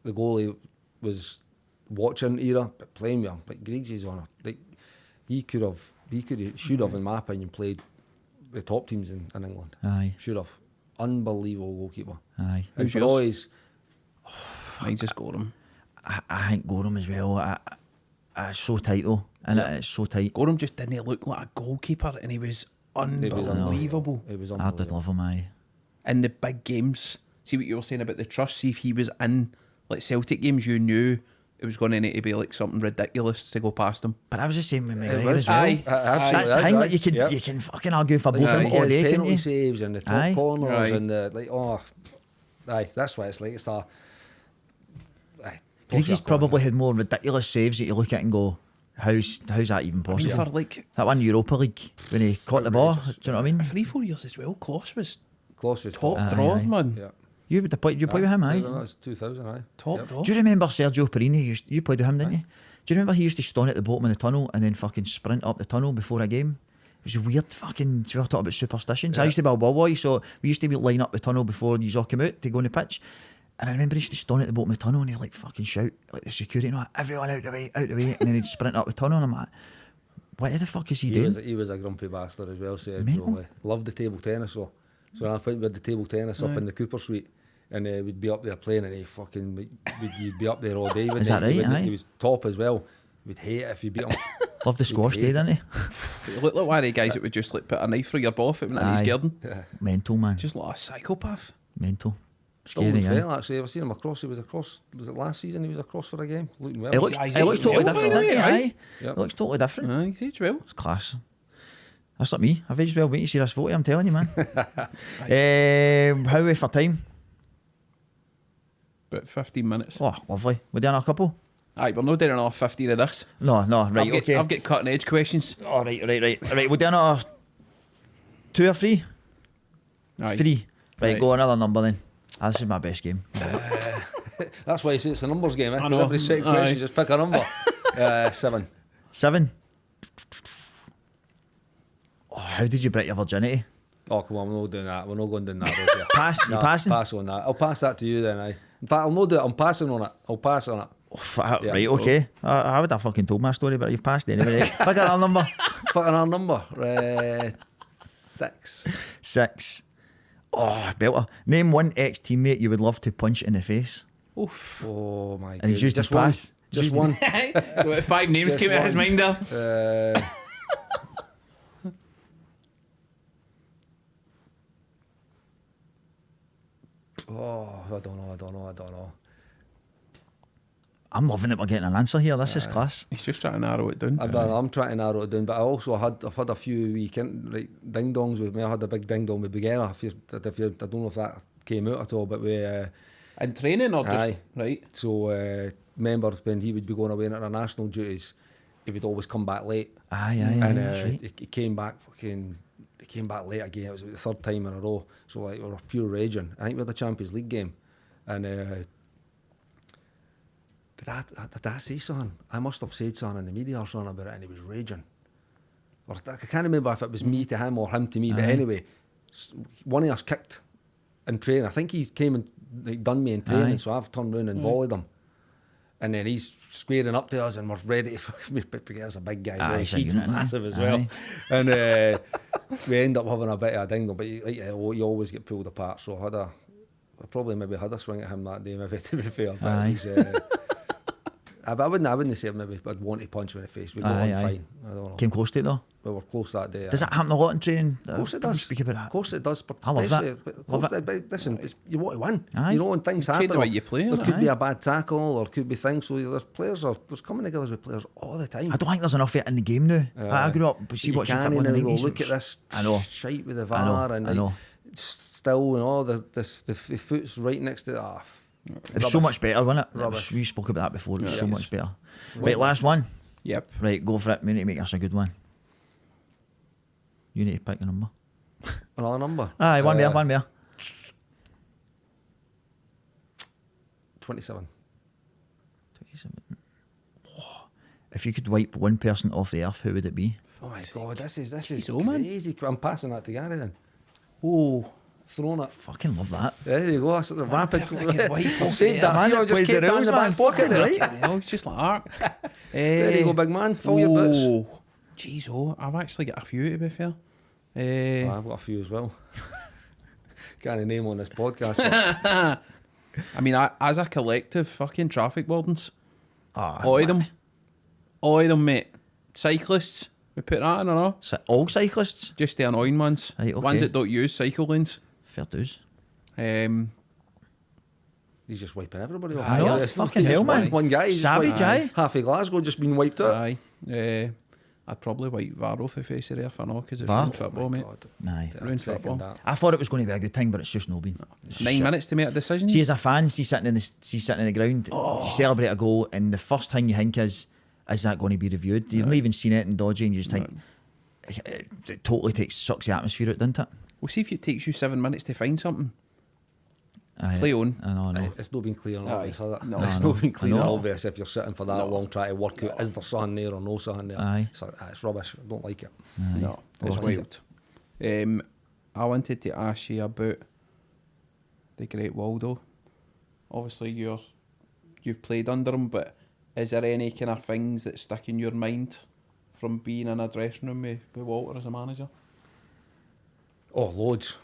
the goalie was watching era, but playing with him. Like Griggsy's on it. Like should have, in my opinion, played the top teams in England. Aye. Should have. Unbelievable goalkeeper. Aye. And for always. I just Gorham. I think Gorham as well. It's so tight though, and it's so tight. Gorham just didn't look like a goalkeeper, and he was unbelievable. It was I did love him, aye. In the big games, see what you were saying about the trust. See if he was in like Celtic games, you knew it was going to need to be like something ridiculous to go past them. But I was the same with It McGregor was. as well. Aye. That's the thing. Like you can fucking argue for both of them all day, can't penalty you? saves and the top Aye. corners Aye. and the aye. That's what it's like. It's a. He's probably had more ridiculous saves that you look at and go, how's that even I mean, possible? for like That one Europa League when he caught the ball. Do you know what I mean? 3-4 years as well, Kloss was Close with top Aye, draw, aye. man. Yeah. You would play with him, aye? That's 2000, aye. Top Yep. draw. Do you remember Sergio Perini? You played with him, didn't you? Do you remember he used to stand at the bottom of the tunnel and then fucking sprint up the tunnel before a game? It was weird fucking. We were talking about superstitions. I used to be a ball boy, so we used to be line up the tunnel before you all came out to go on the pitch. And I remember he used to stand at the bottom of the tunnel and he'd like fucking shout like the security, everyone out the way, and then he'd sprint up the tunnel and I'm like, what the fuck is he doing? He was a grumpy bastard as well. So Mental. loved the table tennis. So when I went with the table tennis up in the Cooper Suite, and we'd be up there playing, and you'd be up there all day. Is that right? Aye. He was top as well. We'd hate it if you beat him. Loved the squash day, didn't he? You look like one of the guys that would just like put a knife through your ball if it went in his Aye. garden. Mental, man. Just like a psychopath. Mental. Still Scary, looks aye. well, actually. I've seen him across. He was across. Was it last season? He was across for a game, looking well. It looks totally different, doesn't it? Aye. Yep. It looks totally different. Aye, he's aged well. It's class. That's not me. I've aged well. Wait to see this photo, I'm telling you, man. How are we for time? About 15 minutes. Oh, lovely. We're doing a couple? Aye, we're not doing another 15 of this. No, right, okay. I've got cutting edge questions. Oh, right. Right, we're doing a 2 or 3? Aye. 3. Right, Right. go another number then. This is my best game. That's why you say it's a numbers game. Eh? I know. Every second Aye. question, just pick a number. 7. 7. Oh, how did you break your virginity? Oh, come on, we're not doing that. We're not going down that road here. Pass? You passing? Pass on that. I'll pass that to you then, aye. In fact, I'll not do it. I'm passing on it. I'll pass on it. Yeah. Right, okay. I would have fucking told my story, but you've passed anyway. Right. Pick another number. Pick another number. 6. 6. Oh, belter. Name one ex-teammate you would love to punch in the face. Oof. Oh my god. And he's used his one. pass. Just Used- one. 5 names Just came out of his one. mind there. I don't know. I'm loving it. We're getting an answer here. This is class. He's just trying to narrow it down. I'm trying to narrow it down, but I've had a few weekend like ding dongs with me. I had a big ding dong with Beginner. I don't know if that came out at all, but we In training or just... Aye. Right. so remember when he would be going away on international duties, he would always come back late. Aye, And that's right. he came back late again. It was the third time in a row. So like we were pure raging. I think we had the Champions League game, and did I say something? I must have said something in the media or something about it, and he was raging. Or I can't remember if it was me to him or him to me. But Aye. anyway, one of us kicked in training. I think he came and like, done me in training, Aye. so I've turned around and volleyed him. And then he's squaring up to us, and we're ready. There's a big guy, as well. Aye, He's he's a unit, massive as aye. well. And we end up having a bit of a ding dong, but you always get pulled apart. So I probably maybe had a swing at him that day, maybe, to be fair. But Aye. it was, I wouldn't say maybe I'd want to punch him in the face. We got on fine. I don't know. Came close to it though. We were close that day. Does that happen a lot in training? Of course it People does. Speak about that. Of course it does. But I love that. especially- but of Love course it. but listen, you want to win. Aye. You know when things Change happen. the way you play, There innit? could be Aye. a bad tackle, or could be things. So there's coming together with players all the time. I don't think there's enough of it in the game now. I grew up watching football in the 90s. Look at this I know. shite with the I know, VAR and I know. still and all the foot's right next to the It was so much better, wasn't it? Rubbish. We spoke about that before. It was so Yes. much better. Right, last one. Yep. Right, go for it. We need to make us a good one. You need to pick a number. another number. Aye, one more. 27. 27. Oh, if you could wipe one person off the earth, who would it be? Oh my god, this is Jeez, oh, man. crazy. I'm passing that to Gary then. Oh. Throwing it. Fucking love that. There you go. That's the rapid. person that can wipe off Saved the that. man See, I that just plays kept the that in rules, the man. back pocket there. Fucking Hell, it's just like that. There you go, big man. Fill your boots. Oh. Jeez, I've actually got a few to be fair. Oh, I've got a few as well. Can't name on this podcast. I mean, as a collective, fucking traffic wardens. Oh, All of them, mate. Cyclists, we put that in or not? All cyclists? Just the annoying ones. Right, okay. Ones that don't use cycle lanes. Fair dues. He's just wiping everybody off. I know, it's fucking hell, man. One guy, he's Savage, just aye. half of Glasgow just been wiped out. Aye. I'd probably wipe VAR off the face of there for now because it's VAR? ruined football, mate. Aye. Ruined football. I thought it was going to be a good thing, but it's just not been. It's 9 shit. minutes to make a decision. See, as a fan, sitting in the ground, you celebrate a goal, and the first thing you think is that going to be reviewed? You've not even seen it in dodgy, and you just think it totally sucks the atmosphere out, doesn't it? We'll see if it takes you 7 minutes to find something. Aye. Play on. I know. It's not been clear and obvious, has it? No. It's I not know. been clear I and know. obvious if you're sitting for that long trying to work out is there sun there or no sun there. Aye. It's rubbish. I don't like it. No, it's wild. I wanted to ask you about the Great Waldo. Obviously, you've played under him, but is there any kind of things that stick in your mind from being in a dressing room with Walter as a manager? Oh, loads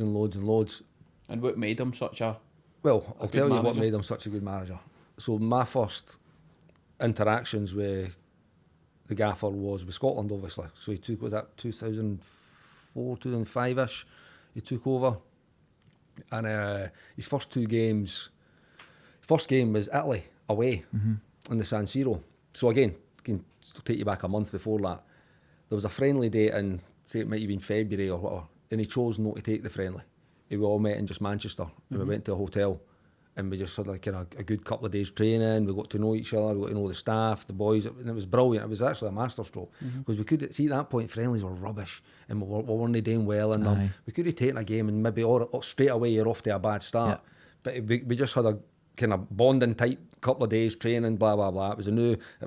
and loads. And what made him such a... Well, I'll good tell you what manager? made him such a good manager. So my first interactions with the gaffer was with Scotland, obviously. So he took, was that 2004, 2005-ish, he took over. And his first game was Italy, away, in the San Siro. So again, can take you back a month before that. There was a friendly date in, say it might have been February or whatever, and he chose not to take the friendly. We all met in just Manchester, and we went to a hotel, and we just had like a good couple of days training. We got to know each other, we got to know the staff, the boys, and it was brilliant. It was actually a masterstroke because we could see at that point friendlies were rubbish, and we weren't doing well in them. Aye. We could have taken a game and maybe straight away you're off to a bad start, but we just had a kind of bonding type couple of days training, blah blah blah. It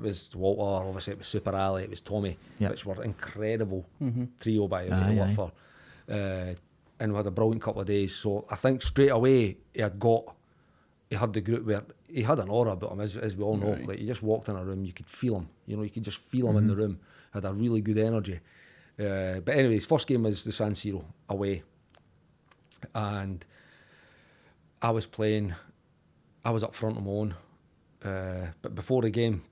was Walter, obviously it was Super Ali, it was Tommy, which were incredible trio by the way to work for. And we had a brilliant couple of days. So I think straight away he had the group where he had an aura about him, as we all know. Like you just walked in a room, you could feel him. You know, you could just feel him in the room. Had a really good energy. But anyway, his first game was the San Siro away, and I was up front on my own. But before the game,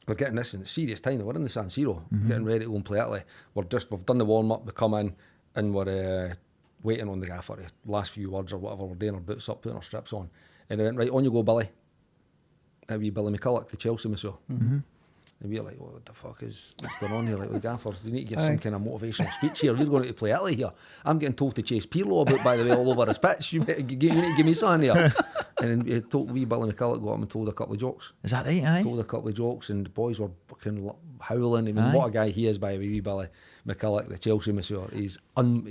we're getting this in serious time. We're in the San Siro, getting ready to go and play Italy. We've done the warm up. We come in and we're waiting on the gaffer. Last few words or whatever. We're doing our boots up, putting our strips on, and he went, right, on you go, Billy. And we Billy McCulloch, the Chelsea monsieur. And we were like, what the fuck is what's going on here? Like, with the gaffer, you need to get some kind of motivational speech here. You're going to play Italy here. I'm getting told to chase Pirlo about, by the way, all over his pitch. You need to give me something here. And then we told Billy McCulloch got up and told a couple of jokes. Is that right? Aye. Told a couple of jokes, and the boys were fucking howling. I mean, what a guy he is, by the way, wee Billy McCulloch, the Chelsea monsieur. He's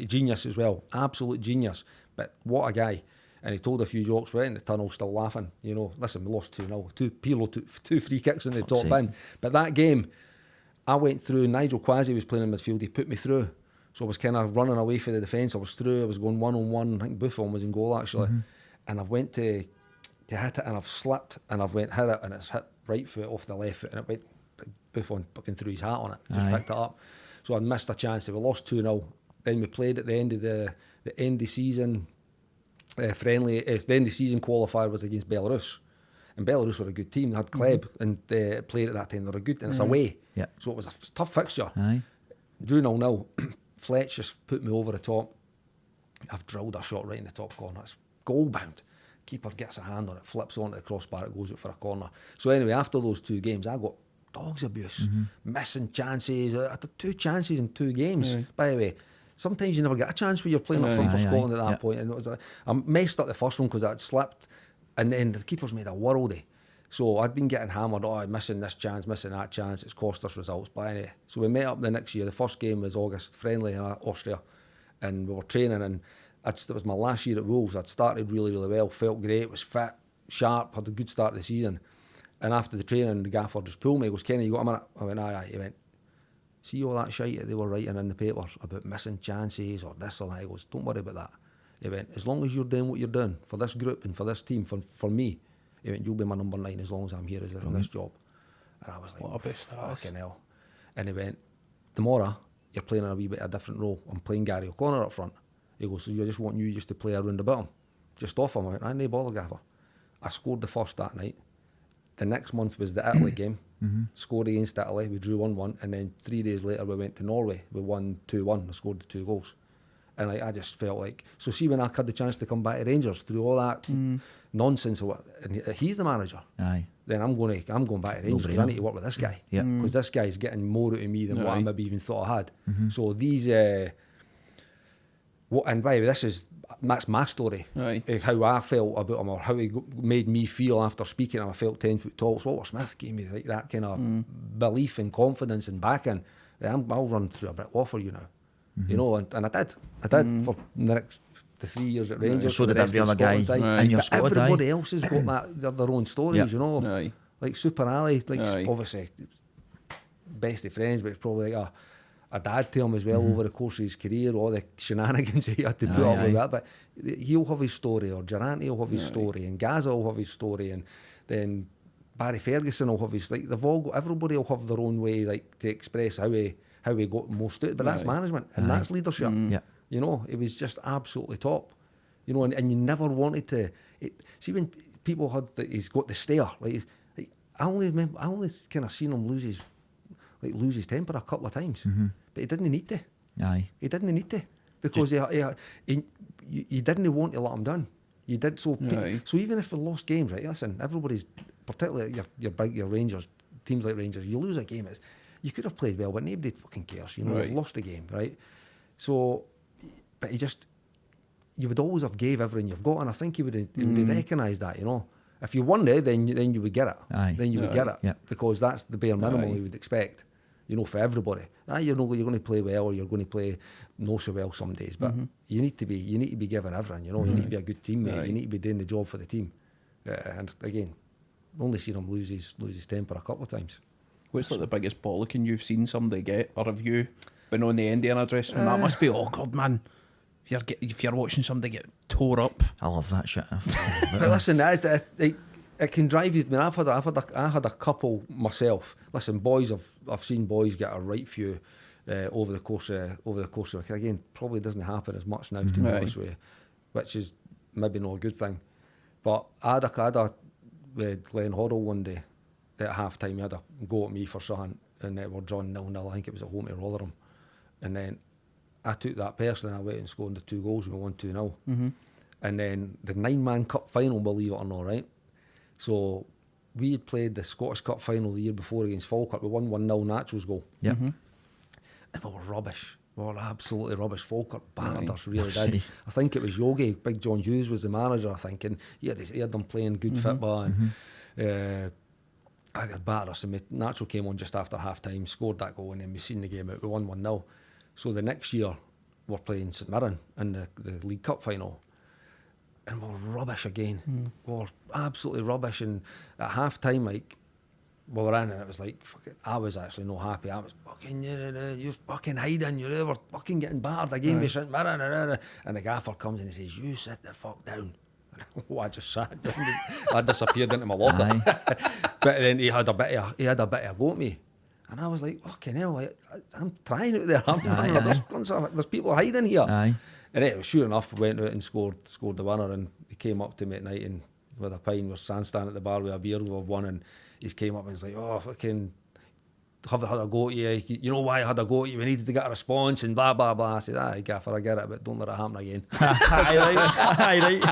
genius as well, absolute genius. But what a guy. And he told a few jokes, right in the tunnel, still laughing. You know, listen, we lost 2-0. Pirlo took 2 free kicks in the top bin. But that game, I went through. Nigel Quasi was playing in midfield. He put me through. So I was kind of running away for the defence. I was through. I was going one-on-one. I think Buffon was in goal, actually. And I went to hit it, and I've slipped, and I've went hit it, and it's hit right foot off the left foot, and it went Buffon fucking threw his hat on it. Just picked it up. So I'd missed a chance. We lost 2-0. Then we played at the end of the end of season friendly. The end of season qualifier was against Belarus, and Belarus were a good team. They had Kleb and played at that time. They were good, and it's away. Yeah. So it was a tough fixture. Aye. Drew 0-0. Fletch just put me over the top. I've drilled a shot right in the top corner. It's goal bound. Keeper gets a hand on it, flips onto the crossbar, it goes out for a corner. So anyway, after those 2 games, I got dogs abuse, missing chances. I had 2 chances in 2 games, by the way. Sometimes you never get a chance when you're playing up front for Scotland at that point. And it was I messed up the first one because I'd slipped, and then the keeper's made a worldie. So I'd been getting hammered, I'm missing this chance, missing that chance, it's cost us results. But anyway, so we met up the next year. The first game was August, friendly in Austria, and we were training, and it was my last year at Wolves. I'd started really, really well, felt great, was fit, sharp, had a good start of the season. And after the training, the gaffer just pulled me. He goes, Kenny, you got a minute? I went, aye. He went, see all that shite that they were writing in the papers about missing chances or this or that? He goes, don't worry about that. He went, as long as you're doing what you're doing for this group and for this team, for me, he went, you'll be my number 9 as long as I'm here in this job. And I was like, what a best fucking hell. And he went, tomorrow, you're playing in a wee bit of a different role. I'm playing Gary O'Connor up front. He goes, so you just want you just to play around about him, just off him. I went, I no bother, gaffer. I scored the first that night. The next month was the Italy game. Scored against Italy. We drew 1-1, and then 3 days later we went to Norway. We won 2-1. I scored the 2 goals, And like, I just felt like, so see when I had the chance to come back to Rangers through all that nonsense, or what, and he's the manager, Aye. then I'm going back to Rangers because I need to work with this guy. Yeah. Because this guy's getting more out of me than what I maybe even thought I had. So these, and by the way, that's my story. How I felt about him, or how he made me feel after speaking to him. I felt 10 foot tall. So Walter Smith gave me like that kind of belief and confidence and backing. I'll run through a brick wall for you now. You know, and I did for the 3 years at Rangers. So did every other guy in your squad. Everybody else has got their own stories, you know. Like Super Ali, like obviously best of friends, but it's probably like a dad to him as well over the course of his career, all the shenanigans he had to put up with that. But he'll have his story, or Durante will have his story, and Gaza will have his story, and then Barry Ferguson will have his, like, they've all got, everybody will have their own way, like, to express how he got most out. But that's management, and that's leadership. You know, it was just absolutely top. You know, and you never wanted to. See, when people had that he's got the stare, like I only kind of seen him lose his temper a couple of times, but he didn't need to. He didn't need to, because he didn't want to let him down. You did so. So even if we lost games, right? Listen, everybody's, particularly your Rangers, teams like Rangers, you lose a game, you could have played well, but nobody fucking cares. You know, you've lost the game, right? So, but you would always have gave everything you've got, and I think he would recognise that. You know, if you won there, then you would get it. Then you would get it, because that's the bare minimum you would expect. You know, for everybody. You know, you're going to play well, or you're going to play no so well some days, but you need to be given everything. You know, you need to be a good teammate. You need to be doing the job for the team. And again, only seen him lose his temper a couple of times. What's like the biggest bollocking you've seen somebody get, or have you been on the end of an address? And that must be awkward, man. If you're watching somebody get tore up. I love that shit. But listen, it can drive you. I mean, I had a couple myself. Listen, boys, I've seen boys get a right few over the course of a career. Again, probably doesn't happen as much now, to be honest with you, which is maybe not a good thing. But I had a Glenn Hoddle one day at half time. He had a go at me for something, and we're drawn 0-0. I think it was at home to Rotherham, and then I took that personally, and I went and scored the 2 goals. We won 2-0. And then the 9-man cup final, believe it or not, right? So we had played the Scottish Cup final the year before against Falkirk. We won 1-0 Naturals goal. And we were rubbish. We were absolutely rubbish. Falkirk battered us, really did. I think it was Yogi, Big John Hughes was the manager, I think, and he had them playing good football, and I had battered us, and Natural came on just after half time, scored that goal, and then we seen the game out. We won 1-0. So the next year we're playing St Mirren in the League Cup final, and we were rubbish again. We were absolutely rubbish, and at half time, like, we were in, and it was like, fucking, I was actually not happy. I was fucking, you're fucking hiding, you're ever fucking getting battered again with St Mirren, and the gaffer comes and he says, you sit the fuck down. I just sat down. I disappeared into my locker. But then he had a bit of a go at me. And I was like, fucking hell, I'm trying out there. There's people hiding here. And anyway, sure enough, we went out and scored the winner, and he came up to me at night and with a pint, with Sand standing at the bar with a beer, we've won, and he came up and was like, oh, fucking, have had a go at you. You know why I had a go at you? We needed to get a response and blah, blah, blah. I said, aye, gaffer, I get it, but don't let it happen again. Right.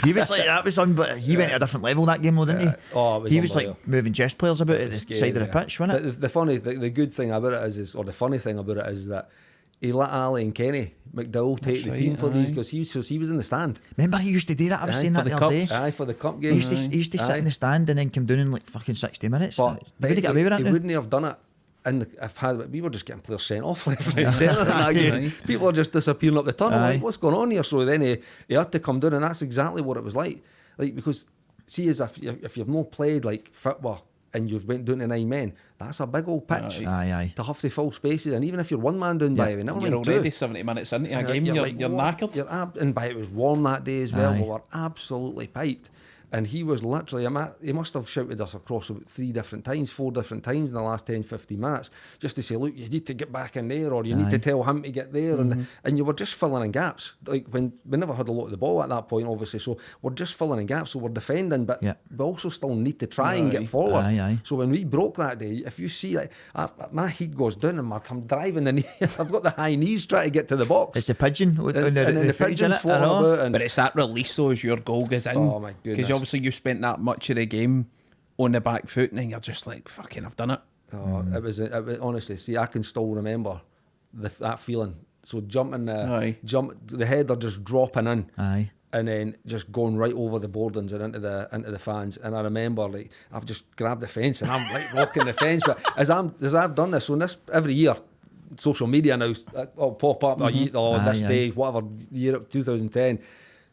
He was like, that was but he went to a different level that game, though, didn't he? Oh, it was he was like moving chess players about at the side of the pitch, wasn't it? But the good thing about it is, or the funny thing about it is that he let Ali and Kenny McDowell take the team for these, because he was in the stand. Remember, he used to do that. I was saying that the other day. Aye, for the cup game. He used to sit in the stand and then come down in like fucking 60 minutes. But he would get away with it. He wouldn't have done it. We were just getting players sent off left, right, centre in that game. People are just disappearing up the tunnel. Like, what's going on here? So then he had to come down, and that's exactly what it was like. Like, because see, as if you've not played like football and you've went down to 9 men, that's a big old pitch. To have to fill spaces, and even if you're one man down by the way, never you're mind already 2. 70 minutes into a game, you're knackered. And by it was warm that day as well. We were absolutely piped. And he was literally, he must have shouted us across about 4 different times in the last 10, 15 minutes, just to say, look, you need to get back in there, or you need to tell him to get there. And you were just filling in gaps. Like, when we never had a lot of the ball at that point, obviously, so we're just filling in gaps, so we're defending, but we also still need to try and get forward. So when we broke that day, if you see, like, my heat goes down and I'm driving the knee, I've got the high knees trying to get to the box. It's a pigeon and the pigeon's floating about. But it's that release though as your goal goes in. Oh my goodness. Because obviously you spent that much of the game on the back foot and then you're just like, fucking, I've done it. Oh, it was honestly, see, I can still remember that feeling. So the header just dropping in. Aye. And then just going right over the boardings and into the fans. And I remember, like, I've just grabbed the fence and I'm like walking the fence. But as I've done this, so in this every year, social media now, I'll pop up, this day, whatever year, 2010.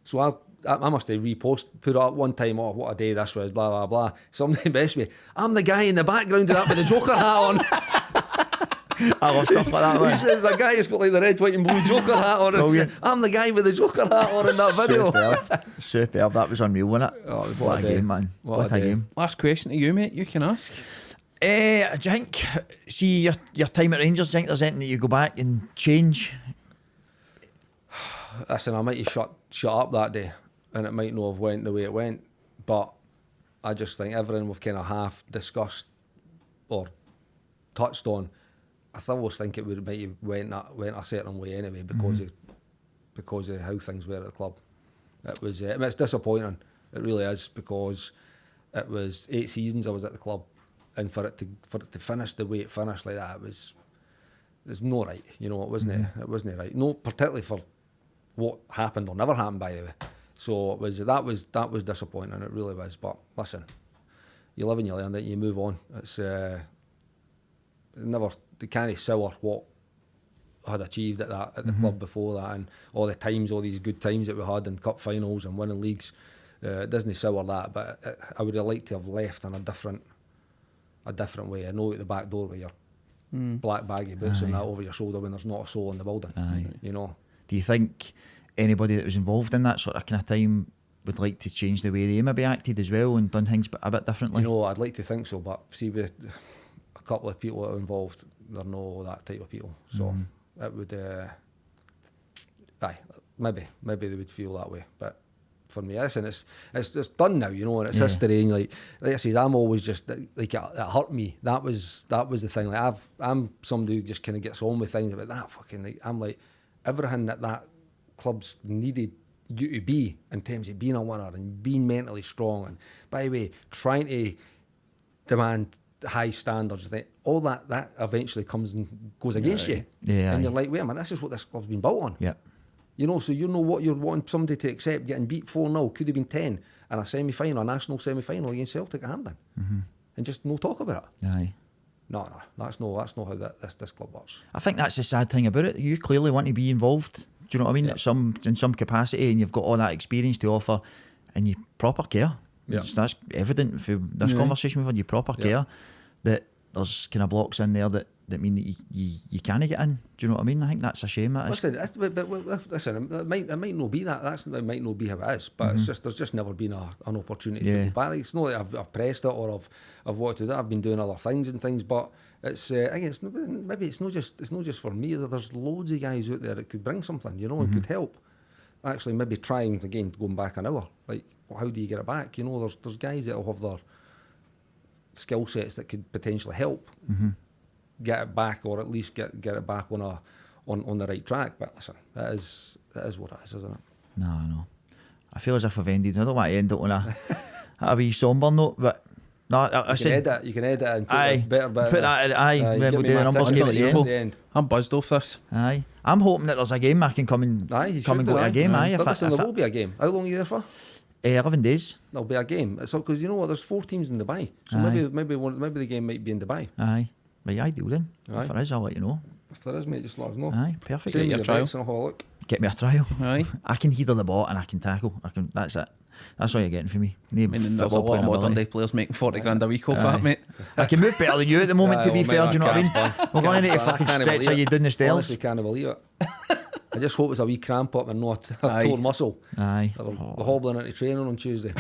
So I must have put it up one time, what a day this was, blah, blah, blah. Somebody messaged me, I'm the guy in the background of that with the Joker hat on. I love stuff like that, man. There's a guy who's got like the red, white and blue Joker hat on. I'm the guy with the Joker hat on in that video. Superb. That was unreal, wasn't it? Oh, what a game, man. What a game. Last question to you, mate. You can ask. Do you think, see your time at Rangers, do you think there's anything that you go back and change? Listen, I might have shut up that day and it might not have went the way it went, but I just think everything we've kind of half discussed or touched on, I always think it might have went a certain way anyway because of how things were at the club. It was it's disappointing, it really is, because it was 8 seasons I was at the club, and for it to finish the way it finished like that, it's not right, it wasn't it wasn't right, no, particularly for what happened or never happened, by the way. So that was disappointing, it really was. But listen, you live and you learn, you move on. It's they can't sour what I had achieved at the club before that, and all these good times that we had in cup finals and winning leagues. It doesn't sour that, but I would have liked to have left in a different way. I know at the back door with your black baggy boots and that over your shoulder when there's not a soul in the building. Do you think anybody that was involved in that sort of kind of time would like to change the way they maybe acted as well and done things a bit differently? I'd like to think so, but see, with a couple of people that are involved, they're not that type of people. So it would, maybe they would feel that way. But for me, listen, it's done now, and it's history. And like I said, I'm always just like it hurt me. That was the thing. Like I'm somebody who just kind of gets on with things, but that fucking, like, I'm like, everything that clubs needed you to be in terms of being a winner and being mentally strong, and by the way, trying to demand high standards, all that eventually comes and goes against you. And you're like, wait a minute, this is what this club's been built on. So what you're wanting somebody to accept, getting beat 4-0, could have been 10 in a semi-final, a national semi-final against Celtic at Hampden, and just no talk about it. No, that's not how this club works. I think that's the sad thing about it. You clearly want to be involved. Do you know what I mean? In some capacity, and you've got all that experience to offer, and you proper care. That's evident from this conversation we've had. You proper care that there's kind of blocks in there that mean that you can't get in. Do you know what I mean? I think that's a shame. Listen, it might not be that. It might not be how it is. But it's just there's just never been an opportunity to go back. It's not that I've pressed it or I've wanted to do that. I've been doing other things and things. But it's again, maybe it's not just for me. There's loads of guys out there that could bring something, and could help. Actually, maybe trying again, going back an hour. Like, how do you get it back? There's guys that'll have their skill sets that could potentially help get it back, or at least get it back on the right track. But listen, that is what it is, isn't it? No. I feel as if I've ended. I don't want to end it on a wee somber note, but no, you can edit it and put better. Put that when we do the numbers game at the end. I'm buzzed off this. I'm hoping that there's a game I can come and go to a game. But listen, there will be a game. How long are you there for? 11 days. There'll be a game. It's because you know what? There's 4 teams in Dubai, so maybe the game might be in Dubai. Right, ideal then. If there is, I'll let you know. If there is, mate, just let us know. Perfect. Get your trial. And I'll have a look. Get me a trial. I can header the ball and I can tackle. That's it. That's all you're getting from me. There's a lot of modern day players making 40 grand a week off that, mate. I can move better than you at the moment, to be fair. Do you know what I mean? We're going to need to fucking stretch how you down the stairs. Honestly, can't believe it. I just hope it's a wee cramp up and not a torn muscle. We're hobbling into training on Tuesday.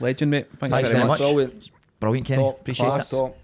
Legend, mate. Thanks Thanks very very much. much. Brilliant. Brilliant, Kenny. Top Appreciate class, it. top.